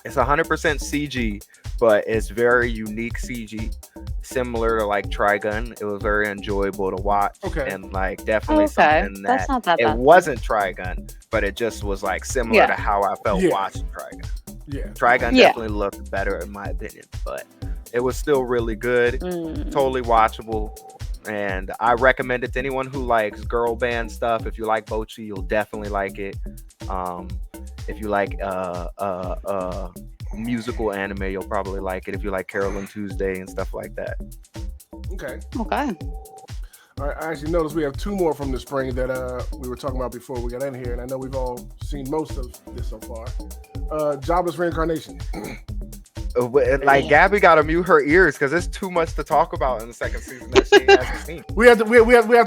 It's 100% CG, but it's very unique CG, similar to like Trigun. It was very enjoyable to watch, and like definitely something that's not that it bad. wasn't Trigun, but it just was like similar to how I felt watching Trigun. Trigun definitely looked better in my opinion, but it was still really good, totally watchable, and I recommend it to anyone who likes girl band stuff. If you like Bocchi, you'll definitely like it. If you like musical anime, you'll probably like it. If you like Carol and Tuesday and stuff like that. Okay. Okay. All right. I actually noticed we have 2 more from the spring that we were talking about before we got in here, and I know we've all seen most of this so far. Jobless Reincarnation. Like Gabby got to mute her ears because there's too much to talk about in the second season that she hasn't seen. We have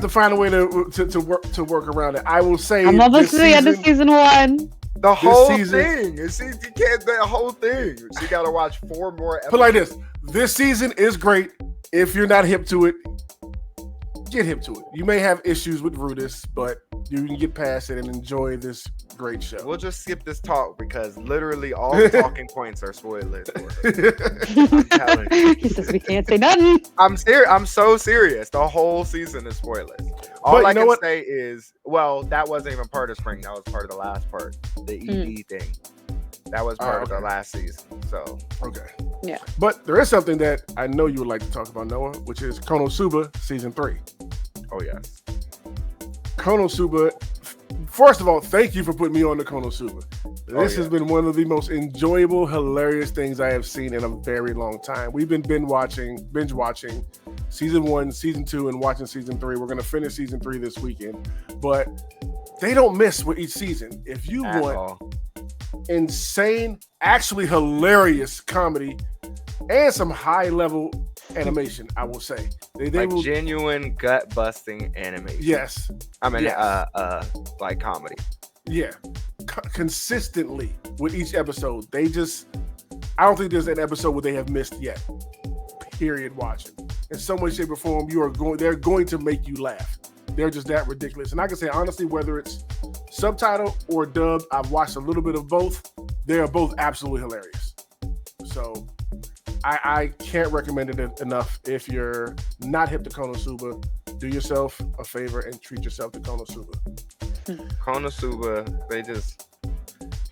to find a way to work around it. I will say I'm almost to the end of season 1. The whole season- thing. You can't the whole thing. She got to watch 4 more episodes. Put like this season is great. If you're not hip to it, get hip to it. You may have issues with Rudis, but you can get past it and enjoy this great show. We'll just skip this talk because literally all the talking points are spoilers. I'm telling you. He says we can't say nothing. I'm serious. I'm so serious. The whole season is spoilers. All I can say is, well, that wasn't even part of spring. That was part of the last part, the ED thing. That was part of the last season. So okay, yeah. But there is something that I know you would like to talk about, Noah, which is Konosuba season 3. Oh yes, Konosuba. First of all, thank you for putting me on to Konosuba. This has been one of the most enjoyable, hilarious things I have seen in a very long time. We've been binge watching season 1, season 2, and watching season 3. We're going to finish season 3 this weekend, but they don't miss with each season. If you want insane, actually hilarious comedy and some high-level animation, I will say. They will, genuine gut-busting animation. Yes. I mean, like comedy. Yeah. Consistently with each episode. I don't think there's an episode where they have missed yet. Period watching. In some way, shape, or form, they're going to make you laugh. They're just that ridiculous. And I can say, honestly, whether it's subtitle or dubbed, I've watched a little bit of both. They are both absolutely hilarious. So I can't recommend it enough. If you're not hip to Konosuba, do yourself a favor and treat yourself to Konosuba. Konosuba,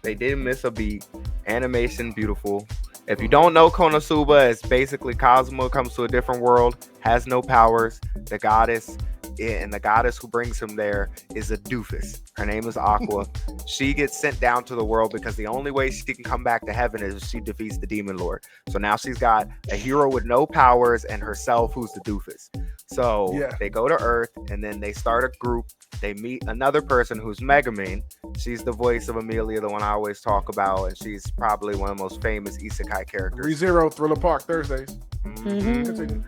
they didn't miss a beat. Animation, beautiful. If you don't know Konosuba, it's basically Kazuma comes to a different world, has no powers. The goddess who brings him there is a doofus. Her name is Aqua. She gets sent down to the world because the only way she can come back to heaven is if she defeats the demon lord. So now she's got a hero with no powers and herself who's the doofus. So they go to Earth and then they start a group. They meet another person who's Megumin. She's the voice of Amelia, the one I always talk about, and she's probably one of the most famous isekai characters. ReZero, Thriller Park Thursdays. Mm-hmm.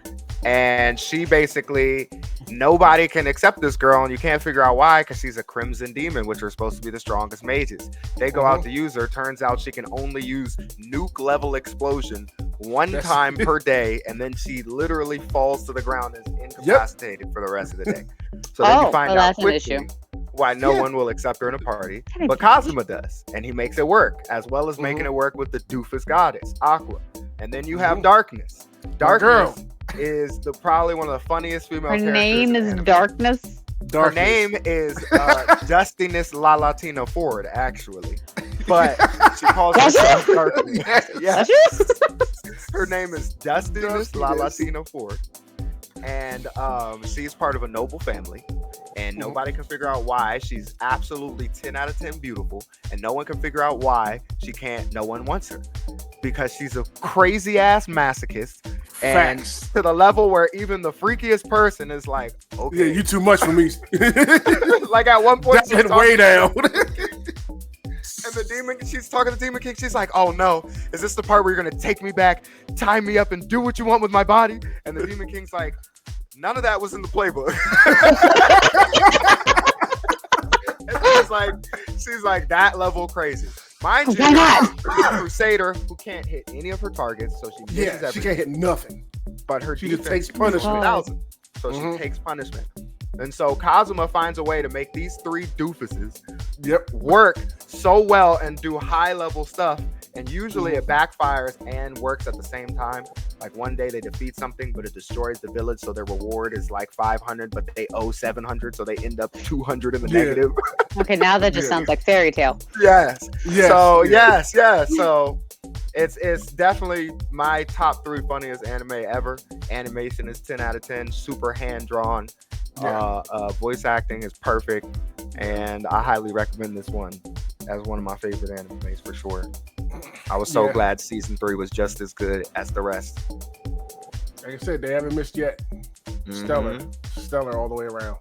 And she basically, nobody can accept this girl, and you can't figure out why, because she's a crimson demon, which are supposed to be the strongest mages. They go out to use her. Turns out she can only use nuke level explosion one time per day, and then she literally falls to the ground and is incapacitated for the rest of the day. So then you find out quickly why no one will accept her in a party, but Kazuma does, and he makes it work, as well as making it work with the doofus goddess, Aqua. And then you have Darkness. Darkness is probably one of the funniest female characters. Her name is Darkness. Her name is Dustiness La Latina Ford, actually. But she calls herself Darkness. Yes. Her name is Dustiness La Latina Ford. And she's part of a noble family. And nobody can figure out why. She's absolutely 10 out of 10 beautiful. And no one can figure out why no one wants her. Because she's a crazy ass masochist. And to the level where even the freakiest person is like, okay. Yeah, you too much for me. Like at one point, she's way down. And she's talking to Demon King. She's like, oh no, is this the part where you're going to take me back, tie me up, and do what you want with my body? And the Demon King's like, none of that was in the playbook. And she's like that level crazy. Mind you, Crusader who can't hit any of her targets, so she misses everything. She can't hit nothing. But her she just takes punishment. So she takes punishment. And so Kazuma finds a way to make these 3 doofuses work so well and do high level stuff. And usually it backfires and works at the same time. Like one day they defeat something, but it destroys the village. So their reward is like 500, but they owe 700. So they end up 200 in the negative. Okay, now that just sounds like Fairy Tail. Yes. So yes. So it's definitely my top 3 funniest anime ever. Animation is 10 out of 10. Super hand drawn. Voice acting is perfect. And I highly recommend this one as one of my favorite animes for sure. I was so glad season 3 was just as good as the rest. Like I said, they haven't missed yet. Stellar all the way around.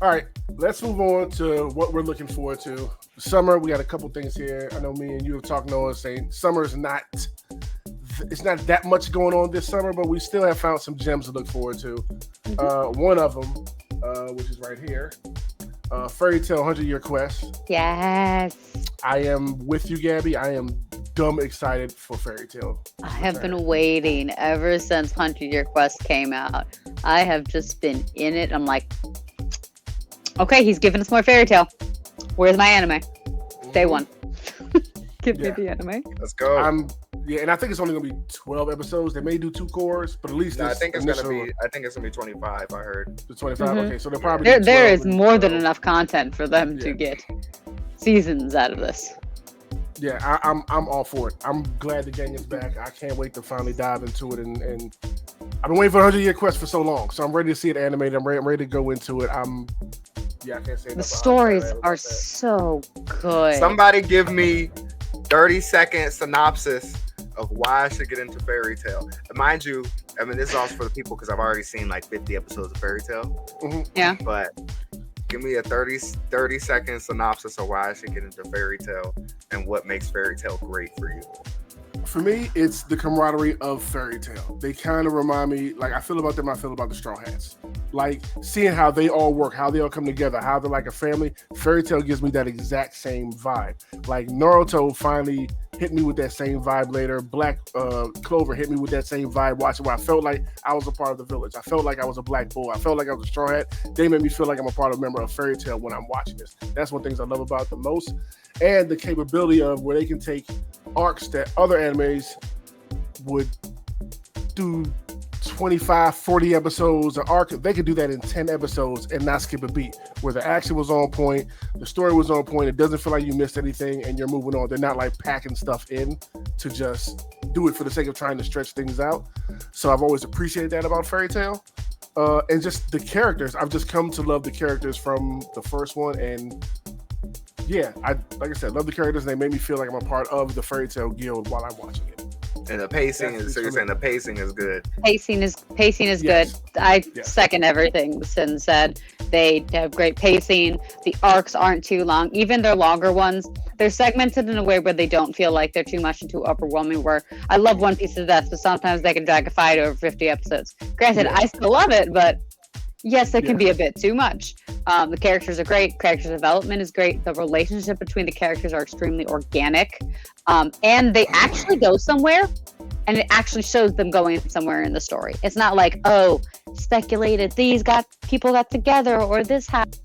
All right, let's move on to what we're looking forward to. Summer, we got a couple things here. I know me and you have talked, Noah, saying summer is not it's not that much going on this summer, but we still have found some gems to look forward to. One of them, which is right here, Fairy Tail 100-Year Quest. Yes. I am with you, Gabby. I am dumb excited for Fairy Tail. I have been waiting ever since 100-Year Quest came out. I have just been in it. I'm like, okay, he's giving us more Fairy Tail. Where's my anime? Day one. Give me the anime. Let's go. And I think it's only gonna be 12 episodes. They may do 2 cores, but at least I think it's gonna be 25. I heard the 25. Okay, so they're probably there is more than enough content for them to get seasons out of this. Yeah, I'm all for it. I'm glad the gang is back. I can't wait to finally dive into it. And I've been waiting for 100-Year Quest for so long, so I'm ready to see it animated. I'm ready to go into it. I can't say the stories are so good. Somebody give me 30-second synopsis of why I should get into Fairy Tail. And mind you, I mean, this is also for the people because I've already seen like 50 episodes of Fairy Tail. Yeah. But give me a 30-second synopsis of why I should get into Fairy Tail and what makes Fairy Tail great for you. For me, it's the camaraderie of Fairy Tail. They kind of remind me, like I feel about them, I feel about the Straw Hats. Like seeing how they all work, how they all come together, how they're like a family. Fairy Tail gives me that exact same vibe. Like Naruto finally hit me with that same vibe later. Black Clover hit me with that same vibe watching where I felt like I was a part of the village. I felt like I was a Black Bull. I felt like I was a Straw Hat. They made me feel like I'm a part of a member of Fairy Tail when I'm watching this. That's one of the things I love about it the most. And the capability of where they can take arcs that other animes would do 25, 40 episodes an arc. They could do that in 10 episodes and not skip a beat, where the action was on point, the story was on point, it doesn't feel like you missed anything and you're moving on. They're not like packing stuff in to just do it for the sake of trying to stretch things out. So I've always appreciated that about Fairy Tail. And just the characters. I've just come to love the characters from the first one. And yeah, like I said, love the characters, and they made me feel like I'm a part of the Fairy Tail guild while I'm watching it. And the pacing is, so you're saying the pacing is good. Pacing is Yes. good. I second everything Sin said. They have great pacing. The arcs aren't too long. Even their longer ones, they're segmented in a way where they don't feel like they're too much and too overwhelming. Where I love One Piece to death, but sometimes they can drag a fight over 50 episodes. Granted, I still love it, but yes, it can be a bit too much. The characters are great. Character development is great. The relationship between the characters are extremely organic. And they actually go somewhere, and it actually shows them going somewhere in the story. It's not like, oh, speculated, these people got together, or this happened.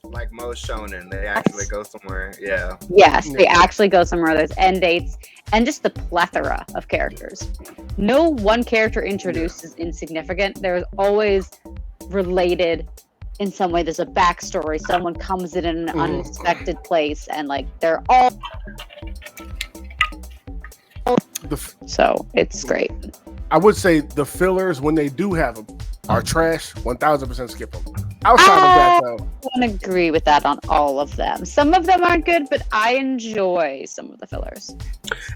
Like most shonen, they actually go somewhere. Yeah. Yes, they actually go somewhere. There's end dates, and just the plethora of characters. No one character introduced is insignificant. There's always related in some way. There's a backstory. Someone comes in an unexpected place, and like they're all. So it's great. I would say the fillers, when they do have them, are trash. 1000% skip them. Outside of that, though, I don't agree with that on all of them. Some of them aren't good, but I enjoy some of the fillers.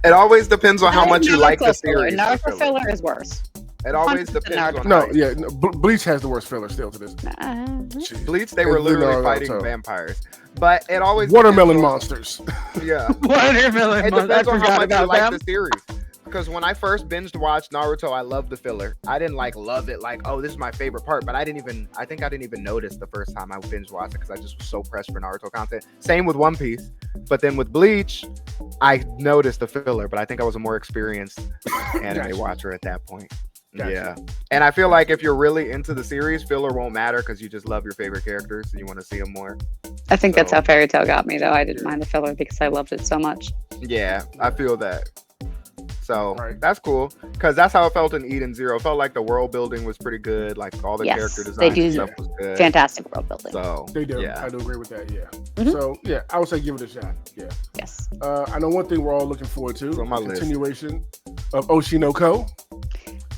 It always depends on how much you like the series. Naruto filler is worse. It always depends on Bleach has the worst filler still to this. Bleach, they were literally fighting vampires. But it always watermelon monsters. Yeah. Watermelon monsters. It depends on how much you like the series. Because when I first binged watched Naruto, I loved the filler. I didn't love it oh, this is my favorite part, but I think I didn't even notice the first time I binge watched it because I just was so pressed for Naruto content. Same with One Piece. But then with Bleach, I noticed the filler, but I think I was a more experienced anime watcher at that point. Gotcha. Yeah. And I feel like if you're really into the series, filler won't matter because you just love your favorite characters and you want to see them more. I think that's how Fairy Tail got me, though. I didn't mind the filler because I loved it so much. Yeah, I feel that. So that's cool because that's how it felt in Eden Zero. It felt like the world building was pretty good. Like all the character design and stuff was good. Fantastic world building. So they do. Yeah. I do agree with that. Yeah. So yeah, I would say give it a shot. Yeah. Yes. I know one thing we're all looking forward to. On my continuation of Oshinoko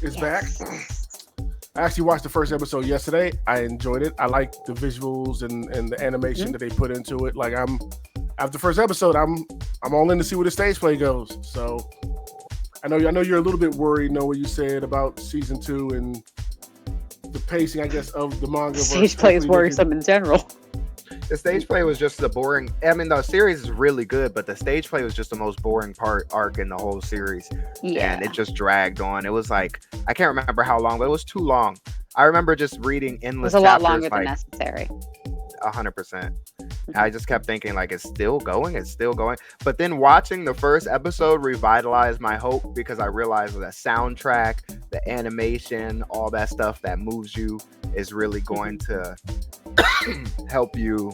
is back. I actually watched the first episode yesterday. I enjoyed it. I like the visuals and the animation that they put into it. Like after the first episode, I'm all in to see where the stage play goes. So I know you're a little bit worried, know what you said about season 2 and the pacing, I guess, of the manga. Stage play is worrisome in general. The stage play was just the boring. I mean, the series is really good, but the stage play was just the most boring arc in the whole series, Yeah. and it just dragged on. It was like I can't remember how long, but it was too long. I remember just reading It endless was a lot chapters, longer than like necessary. 100%. I just kept thinking like it's still going. But then watching the first episode revitalized my hope because I realized that the soundtrack, the animation, all that stuff that moves you is really going to help you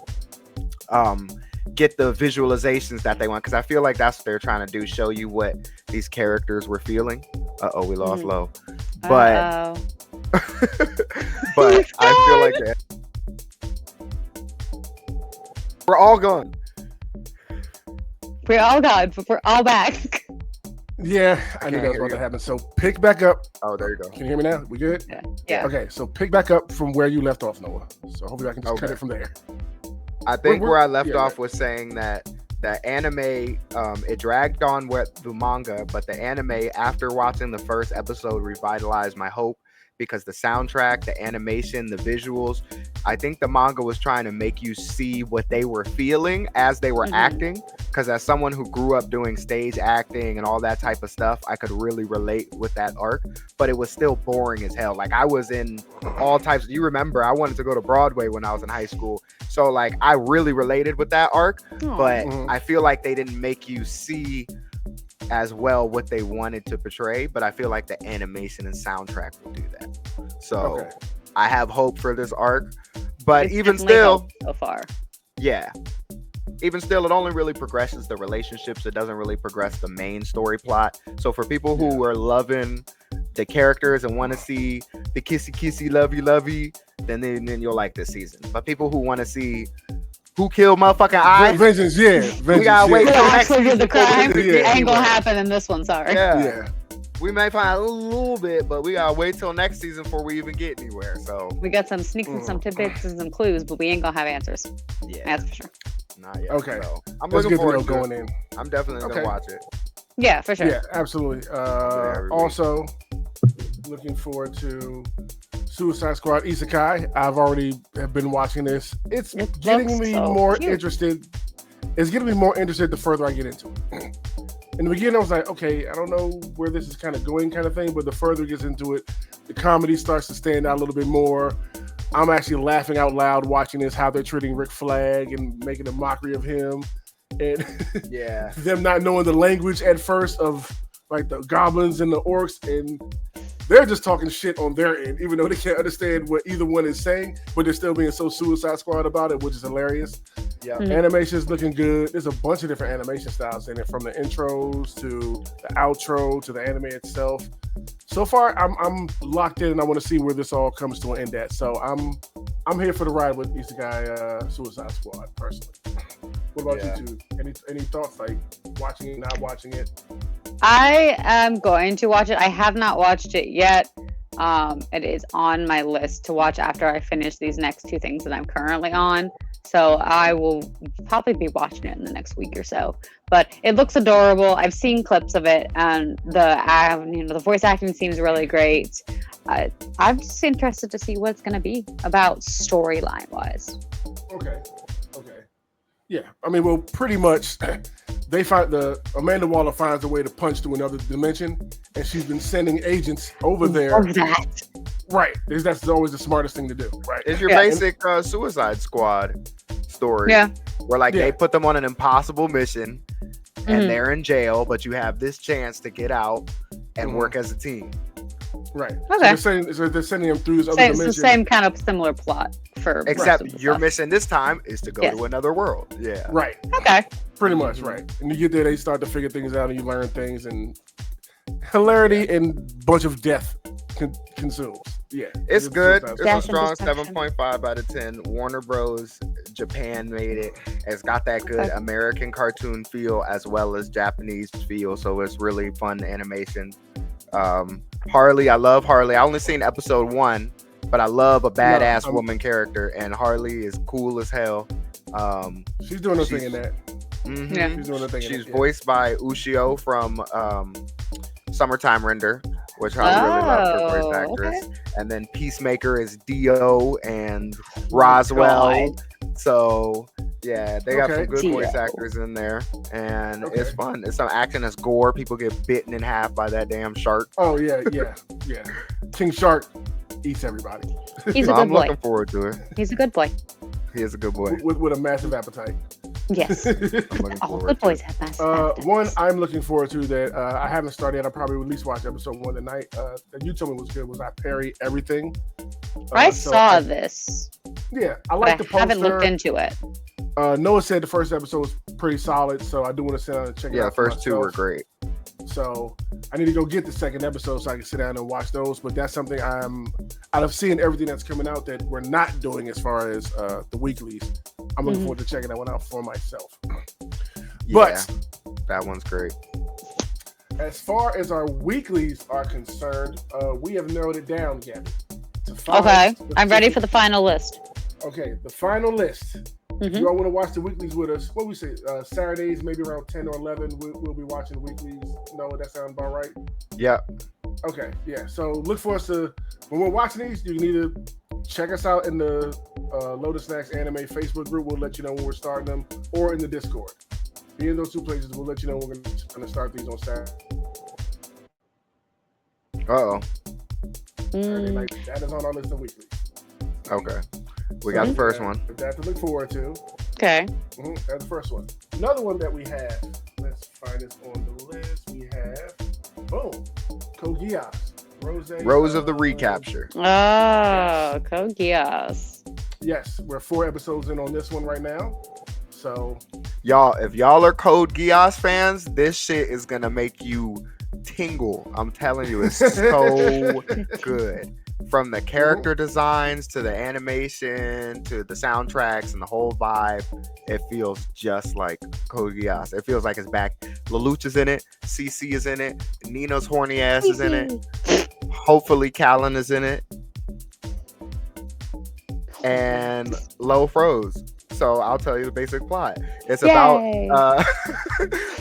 get the visualizations that they want, because I feel like that's what they're trying to do, show you what these characters were feeling. We lost Lo. But Uh-oh. but I feel like we're all gone. We're all gone, but we're all back. Yeah, I knew can't that was hear about to you. happen. So pick back up. Oh, there you go. Can you hear me now? We good? Yeah. Okay, so pick back up from where you left off, Noah. So hopefully I can just cut Okay. it from there. I think We're- where I left yeah, off was saying that the anime, it dragged on with the manga, but the anime, after watching the first episode, revitalized my hope because the soundtrack, the animation, the visuals, I think the manga was trying to make you see what they were feeling as they were Mhm. acting. Because as someone who grew up doing stage acting and all that type of stuff, I could really relate with that arc, but it was still boring as hell. Like I was in all types. You remember, I wanted to go to Broadway when I was in high school. So like I really related with that arc, but Mhm. I feel like they didn't make you see as well what they wanted to portray, but I feel like the animation and soundtrack will do that. So Okay. I have hope for this arc, but It's even definitely still, helped so far. yeah, even still, it only really progresses the relationships. It doesn't really progress the main story plot. So for people who are loving the characters and want to see the kissy lovey, then you'll like this season. But people who want to see who killed motherfucking eyes, Vengeance, yeah. Vengeance, gotta wait Who till yeah. next actually did the season before we crime? even Yeah. get Ain't gonna anywhere. happen in this one, sorry. Yeah. We may find a little bit, but we gotta wait till next season before we even get anywhere. So We got some sneaks and some tidbits and some clues, but we ain't gonna have answers. yeah, That's for sure. not yet. Okay. So I'm That's looking good to forward know to going it. in. I'm definitely Okay. gonna watch it. Yeah, for sure. Yeah, absolutely. every week. Also, looking forward to Suicide Squad Isekai. I've already have been watching this. It's It getting looks me so more cute. interested. It's getting me more interested the further I get into it. In the beginning, I was like, okay, I don't know where this is kind of going, kind of thing. But the further it gets into it, the comedy starts to stand out a little bit more. I'm actually laughing out loud watching this, how they're treating Rick Flag and making a mockery of him. And Yeah. them not knowing the language at first of like the goblins and the orcs, and they're just talking shit on their end, even though they can't understand what either one is saying, but they're still being so Suicide Squad about it, which is hilarious. Yeah. Mhm. Animation's looking good. There's a bunch of different animation styles in it, from the intros to the outro to the anime itself. So far, I'm locked in, and I want to see where this all comes to an end at. So I'm here for the ride with Isekai Suicide Squad personally. What about Yeah. you two? Any thoughts, like watching it, not watching it? I am going to watch it. I have not watched it yet. It is on my list to watch after I finish these next two things that I'm currently on. So I will probably be watching it in the next week or so. But it looks adorable. I've seen clips of it, and the voice acting seems really great. I'm just interested to see what it's going to be about storyline wise. Okay. Yeah, I mean, well, pretty much, they find Amanda Waller finds a way to punch through another dimension, and she's been sending agents over there. Love that. Right, that's always the smartest thing to do. Right. It's your Yeah. basic Suicide Squad story. Yeah. Where like Yeah. they put them on an impossible mission and Mhm. they're in jail, but you have this chance to get out and Mhm. work as a team. Right. Okay. So they're sending them through this other It's the dimension. same kind of similar plot for Except rest of the your stuff. mission this time is to go Yes. to another world. Yeah. Right. Okay. Pretty much. Mhm. Right. And you get there, they start to figure things out, and you learn things, and hilarity and bunch of death consumes. Yeah. It's good. It's a Death and strong destruction. 7.5 out of 10. Warner Bros. Japan made it. It's got that good Okay. American cartoon feel as well as Japanese feel. So it's really fun animation. Harley, I love Harley. I only seen episode 1, but I love a badass I'm- woman character, and Harley is cool as hell. She's doing her she's- thing in that. Mhm. Yeah. She's doing her thing in She's that. voiced by Ushio from Summertime Render, which I really love for voice Oh, actress. okay. And then Peacemaker is Dio, and Roswell. God. So yeah, they got some Okay. good voice Zero. actors in there, and it's Okay. fun. It's some action. It's gore. People get bitten in half by that damn shark. Oh yeah. King Shark eats everybody He's So a good I'm boy. looking forward to it. He's a good boy. He is a good boy. with a massive appetite. Yes. I'm looking All forward good to boys it. have massive One appetites. I'm looking forward to that I haven't started yet. I'll probably at least watch episode 1 tonight. That you told me was good was I Parry Everything. I So saw this, Yeah, I but like I the poster. haven't looked into it. Noah said the first episode was pretty solid, so I do want to sit down and check it Yeah, out. the for first two were myself. great. So I need to go get the second episode so I can sit down and watch those. But that's something I'm out of seeing everything that's coming out that we're not doing as far as the weeklies. I'm looking Mhm. forward to checking that one out for myself. Yeah, But that one's great. as far as our weeklies are concerned, we have narrowed it down, Gabby. To 5 Okay, I'm ready for specific- the final list. Okay, the final list. If Mhm. you all want to watch the weeklies with us, what we say, Saturdays, maybe around 10 or 11, we'll be watching the weeklies. No, that sounds about right. Yep. Okay, yeah. So look for us to, when we're watching these, you can either check us out in the Lotus Snacks Anime Facebook group. We'll let you know when we're starting them, or in the Discord. Be in those two places. We'll let you know when we're going to start these on Saturday Uh-oh. Mm, night. That is on our list of weeklies. Okay. We got the first Yeah, one. that to look forward to. okay. That's the first one. Another one that we have, let's find this on the list. We have, boom, Code Geass. Rose of the Recapture. Oh, Code Geass. Yes, we're 4 episodes in on this one right now. So, Y'all, if y'all are Code Geass fans, this shit is gonna make you tingle. I'm telling you, it's so good. From the character designs to the animation to the soundtracks and the whole vibe, it feels just like Code Geass. It feels like it's back. Lelouch is in it, CC is in it, Nina's horny ass is in it. Hopefully, Callan is in it, and Lo Froze. So I'll tell you the basic plot. It's about Yay.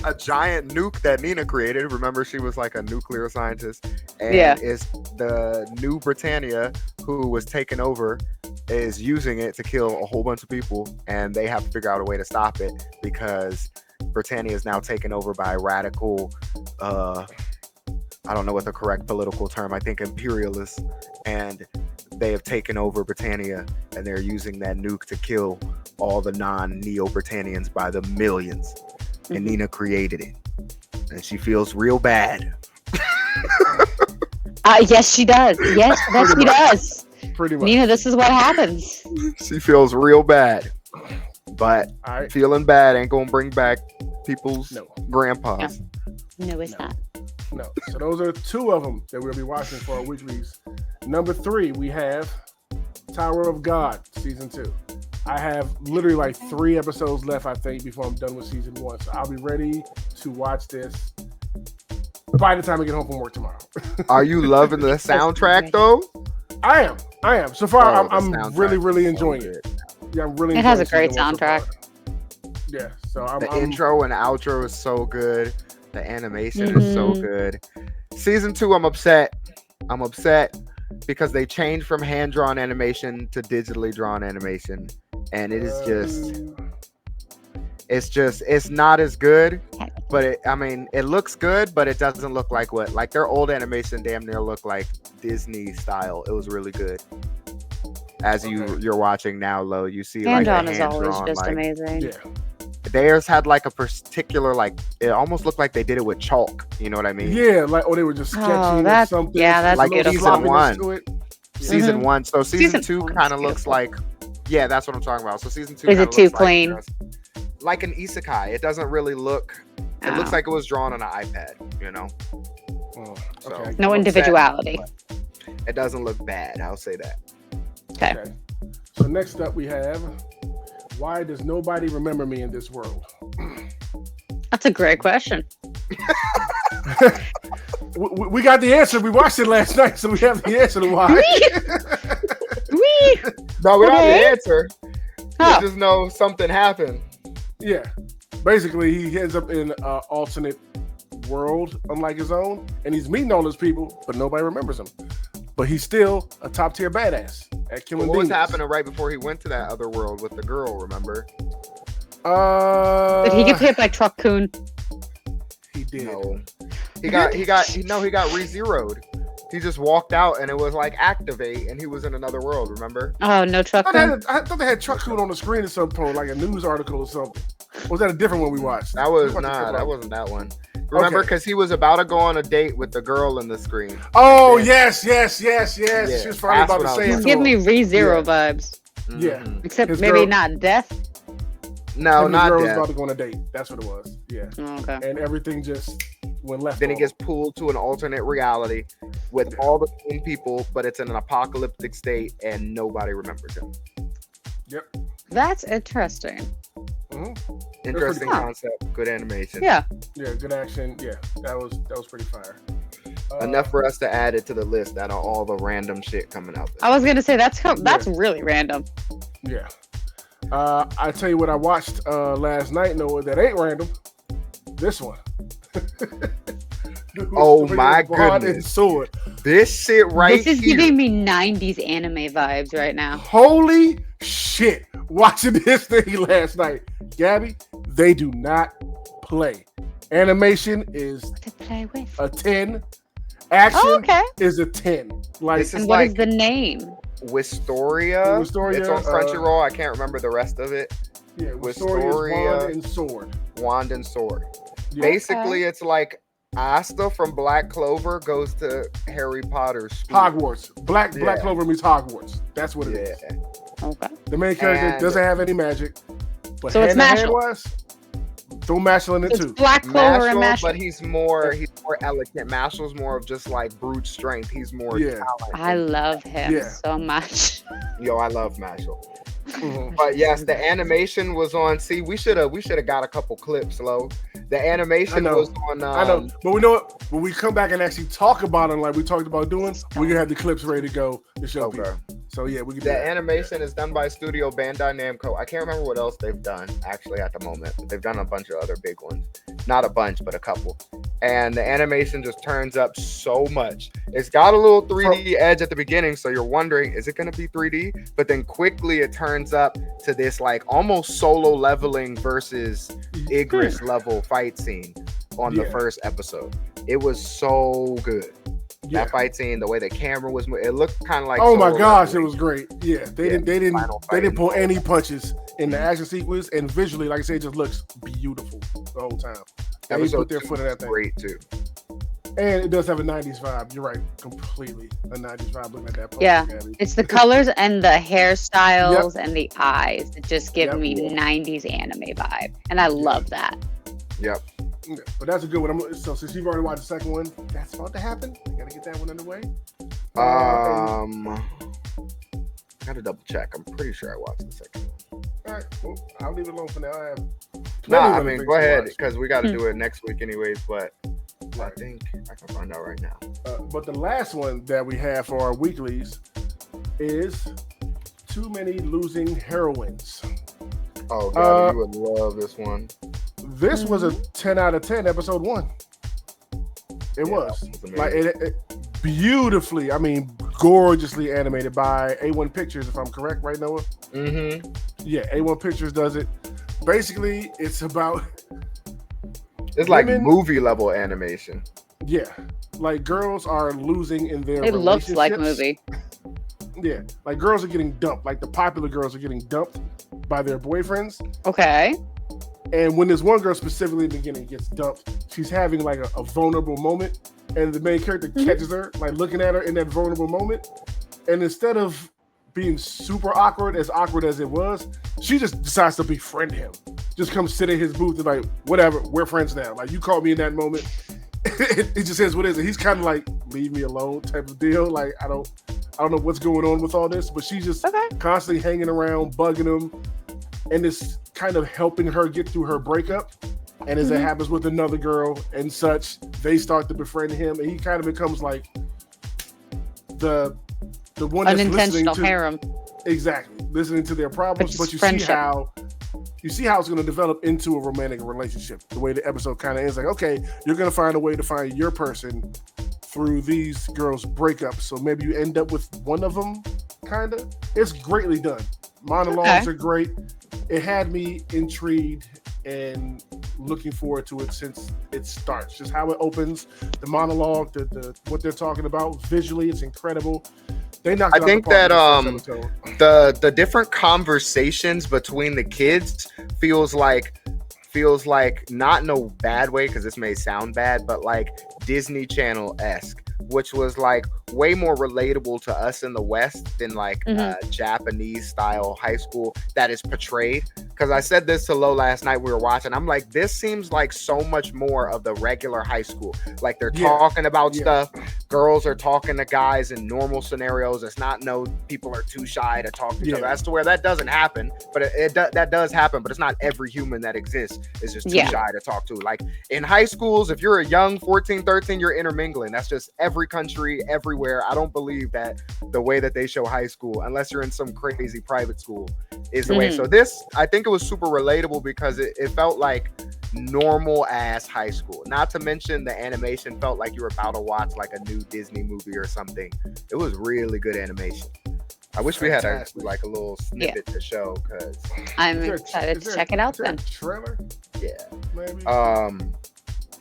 a giant nuke that Nina created. Remember, she was like a nuclear scientist, and Yeah. it's the new Britannia who was taken over is using it to kill a whole bunch of people, and they have to figure out a way to stop it because Britannia is now taken over by radical. I don't know what the correct political term. I think imperialists, and they have taken over Britannia, and they're using that nuke to kill all the non-Neo-Britannians by the millions. And Mhm. Nina created it, and she feels real bad. Yes, she does. Yes, she does. pretty much. Nina, this is what happens. She feels real bad, but All right. feeling bad ain't gonna bring back people's No, grandpas. No, it's No. not. no. So those are 2 of them that we'll be watching for our weeklies. Number 3, we have Tower of God, season 2. I have literally like 3 episodes left, I think, before I'm done with season 1. So I'll be ready to watch this by the time I get home from work tomorrow. Are you loving the soundtrack though? I am. So far, Oh, the I'm soundtrack really, really is so enjoying it. good. Yeah, I'm really. It has a enjoying great season 1 so far. soundtrack. Yeah, so I'm. The I'm intro and outro is so good. The animation is so Mhm. good. Season 2, I'm upset. I'm upset because they changed from hand-drawn animation to digitally drawn animation, and it is it's not as good. But it looks good, but it doesn't look like their old animation damn near looked like Disney style. It was really good. As Okay. you're watching now, Lo, you see Hand like on the is always hand-drawn, just like, amazing. Yeah. theirs had like a particular it almost looked like they did it with chalk. You know what I mean? Yeah, like they were just Oh, sketching or that's- something. yeah, that's Like little season sloppiness 1. to it. Yeah. Season Mhm. 1. So season 2 1's kind of looks beautiful. like, yeah, that's what I'm talking about. So season 2 Is it kinda too looks clean? like an isekai. It doesn't really look. It looks Oh. like it was drawn on an iPad. You know. Oh, So- okay. No I'm upset, individuality. It doesn't look bad. I'll say that. Okay. Okay. So next up we have, why does nobody remember me in this world? That's a great question. We got the answer. We watched it last night, so we have the answer to why. Whee! No, we don't have Okay. the answer. Oh. We just know something happened. Yeah. Basically, he ends up in an alternate world, unlike his own, and he's meeting all those people, but nobody remembers him. But he's still a top tier badass, at Killing What was Demons. happening right before he went to that other world with the girl? Remember? Did he get hit by Truck Coon? He did. No. He got re-zeroed. He just walked out and it was like activate and he was in another world, remember? Oh, no Truck Coon. I thought they had Truck Coon on the screen at some point, like a news article or something. Or was that a different one we watched? That was We watched a couple that of- wasn't that one. Remember, because he was about to go on a date with the girl in the screen. Oh, Yeah. yes. Yeah, She was finally that's about to what I say was it. He's to giving him. me ReZero Yeah. vibes. Yeah. Mhm. Except His maybe girl- not death. No, His not girl was that. about to go on a date. That's what it was. Yeah. Oh, okay. And everything just went left. Then he on gets pulled to an alternate reality with all the same people, but it's in an apocalyptic state and nobody remembers him. Yep. That's interesting. hmm Interesting cool. concept, good animation. Yeah. Yeah. Good action. Yeah. That was pretty fire. Enough for us to add it to the list out of all the random shit coming out. I was gonna say that's really random. Yeah. I tell you what I watched last night, Noah, that ain't random. This one. Oh my Bond and goodness. Sword. This shit right This is here. giving me 90s anime vibes right now. Holy shit. Watching this thing last night. Gabby, they do not play. Animation is To play with. a 10. Action Oh, okay. is a 10. Like This is And what is like the name? Wistoria. Wistoria, It's on Crunchyroll. I can't remember the rest of it. yeah, Wistoria is Wistoria. Bond and Sword. Wand and Sword. Yeah. Basically, it's like Asta from Black Clover goes to Harry Potter's school. Hogwarts. Black Yeah. Clover meets Hogwarts. That's what it is. Yeah. Okay. The main character And- doesn't have any magic. But So it's hand-to-hand Mashal. wise, throw Mashal in it It's too. Black Clover and Mashal, Mashal. but he's more elegant. Mashal's more of just like brute strength. He's more Yeah. talent. I love him Yeah. so much. Yo, I love Mashal. Mhm. But yes, the animation was on. See, we should have got a couple clips, Lo. The I animation know. was on. I know, but we know what? When we come back and actually talk about it, like we talked about doing, we can have the clips ready to go to show Okay. people. So yeah, we can. Do The that. animation is done by Studio Bandai Namco. I can't remember what else they've done actually at the moment. But they've done a bunch of other big ones. Not a bunch, but a couple. And the animation just turns up so much. It's got a little 3D edge at the beginning, so you're wondering, is it going to be 3D? But then quickly it turns up to this like almost solo leveling versus Igris level fight scene on the Yeah. first episode. It was so good. Yeah. That fight scene, the way the camera was, it looked kind of like. Oh my Solo gosh, it leveling. was great. Yeah, they Yeah, didn't final they fight didn't pull and- any punches in the action sequence, and visually, like I said, it just looks beautiful the whole time. They Episode put their 2 foot in that was thing, great too. and it does have a '90s vibe. You're right, completely a '90s vibe. Looking at that, poster, Yeah. Gabby. It's the colors and the hairstyles and the eyes that just give Yep. me 90s anime vibe. And I love that. Yep. Yeah, but that's a good one. So since you've already watched the second one, that's about to happen. I gotta get that one underway. Gotta double check. I'm pretty sure I watched the second one. All right, well, I'll leave it alone for now. I have No, plenty of I other mean things go to ahead watch. because we got to Hmm. do it next week anyways. But I Right. think I can find out right now. But the last one that we have for our weeklies is Too Many Losing Heroines. Oh God, Uh, you would love this one. This was a 10 out of 10, episode 1. It Yeah, was. that was Like amazing. it beautifully, I mean, gorgeously animated by A1 Pictures, if I'm correct, right, Noah? Mm-hmm. Yeah, A1 Pictures does it. Basically, it's about It's like women- movie level animation. yeah, like girls are losing in their It looks like relationships. movie. Yeah, like girls are getting dumped. Like the popular girls are getting dumped by their boyfriends. Okay. And when this one girl specifically in the beginning gets dumped, she's having like a vulnerable moment, and the main character catches her, like looking at her in that vulnerable moment. And instead of being super awkward as it was, she just decides to befriend him. Just come sit in his booth and like, whatever, we're friends now. Like you called me in that moment. It just says what is it. He's kind of like, leave me alone type of deal. Like I don't know what's going on with all this, but she's just Okay. constantly hanging around, bugging him, and it's kind of helping her get through her breakup. And as it Mhm. happens with another girl and such, they start to befriend him, and he kind of becomes like the one that's listening Unintentional to harem. exactly listening to their problems. It's But you friendship. see how it's going to develop into a romantic relationship. The way the episode kind of ends, like okay, you're going to find a way to find your person through these girls' breakups. So maybe you end up with one of them, kind of. It's greatly done. Monologues are great. It had me intrigued and looking forward to it since it starts. Just how it opens, the monologue, the what they're talking about visually, it's incredible. They knocked it I think out the park that with the first episode. the different conversations between the kids feels like not in a bad way, because this may sound bad, but like Disney Channel-esque, which was like way more relatable to us in the West than like Japanese style high school that is portrayed. Because I said this to Lo last night, we were watching, I'm like, this seems like so much more of the regular high school. Like they're talking about stuff, girls are talking to guys in normal scenarios. It's not people are too shy to talk to each other. That's to where that doesn't happen, but that does happen, but it's not every human that exists is just too shy to talk to. Like in high schools, if you're a young 14, 13, you're intermingling. That's just every country, everywhere. I don't believe that the way that they show high school, unless you're in some crazy private school, is the way. So this, I think it was super relatable because it felt like normal ass high school. Not to mention the animation felt like you were about to watch like a new Disney movie or something. It was really good animation. I wish we had a little snippet to show, because I'm excited to check it out then. Trailer? Yeah. Maybe.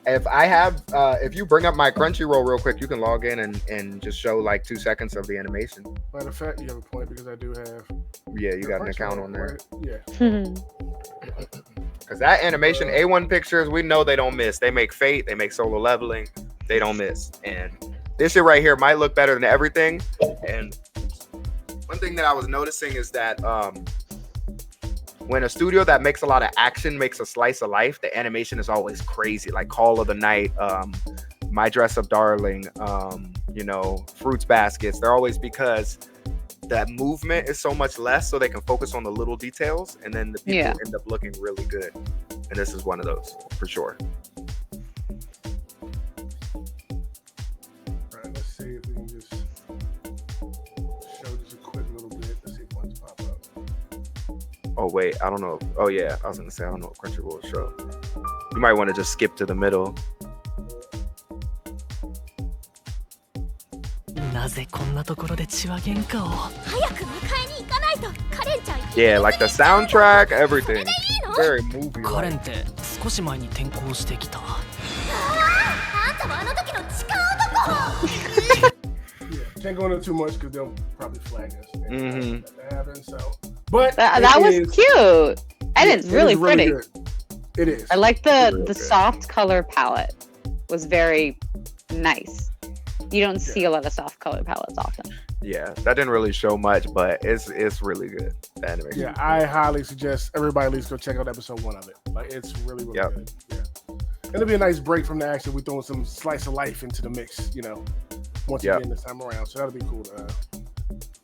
If you bring up my Crunchyroll real quick, you can log in and just show like 2 seconds of the animation. Matter of fact, you have a point, because I do have. Yeah, you got an account on there. Right? Yeah. Because that animation, A1 Pictures, we know they don't miss. They make Fate, they make Solo Leveling, they don't miss. And this shit right here might look better than everything. And one thing that I was noticing is that when a studio that makes a lot of action makes a slice of life, the animation is always crazy. Like Call of the Night, My Dress Up Darling, Fruits Baskets. They're always, because that movement is so much less, so they can focus on the little details, and then the people end up looking really good. And this is one of those for sure. All right, let's see if we can just show just a quick little bit. Let's see if one's pop up. Oh wait, I don't know. Oh yeah, I was gonna say I don't know what Crunchyroll will show. You might want to just skip to the middle. Yeah, like the soundtrack, everything. Very movie like. Can't go into too much because they'll probably flag us. That happens, so. But that was cute, and it's really pretty. Good. It is. I like the soft color palette. Was very nice. You don't see a lot of soft color palettes often. Yeah, that didn't really show much, but it's really good. The animation. Yeah, I highly suggest everybody at least go check out episode 1 of it. Like, it's really good. Yeah, and it'll be a nice break from the action. We're throwing some slice of life into the mix, once again this time around. So that'll be cool to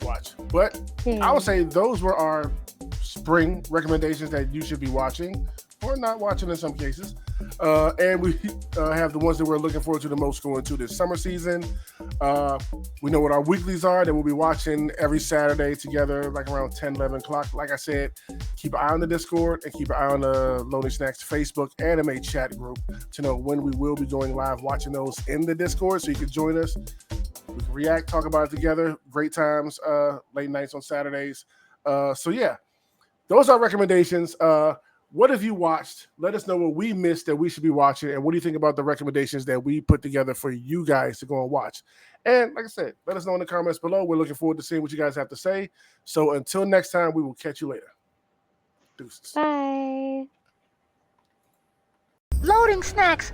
watch. But I would say those were our spring recommendations that you should be watching, or not watching in some cases. And we have the ones that we're looking forward to the most going to this summer season. We know what our weeklies are that we'll be watching every Saturday together, like around 10, 11 o'clock. Like I said, keep an eye on the Discord and keep an eye on the Lonely Snacks Facebook anime chat group to know when we will be going live watching those in the Discord, so you can join us. We can react, talk about it together. Great times, late nights on Saturdays. So yeah, those are recommendations. What have you watched? Let us know what we missed that we should be watching, and what do you think about the recommendations that we put together for you guys to go and watch? And like I said, let us know in the comments below. We're looking forward to seeing what you guys have to say. So until next time, we will catch you later. Deuces. Bye. Loading snacks.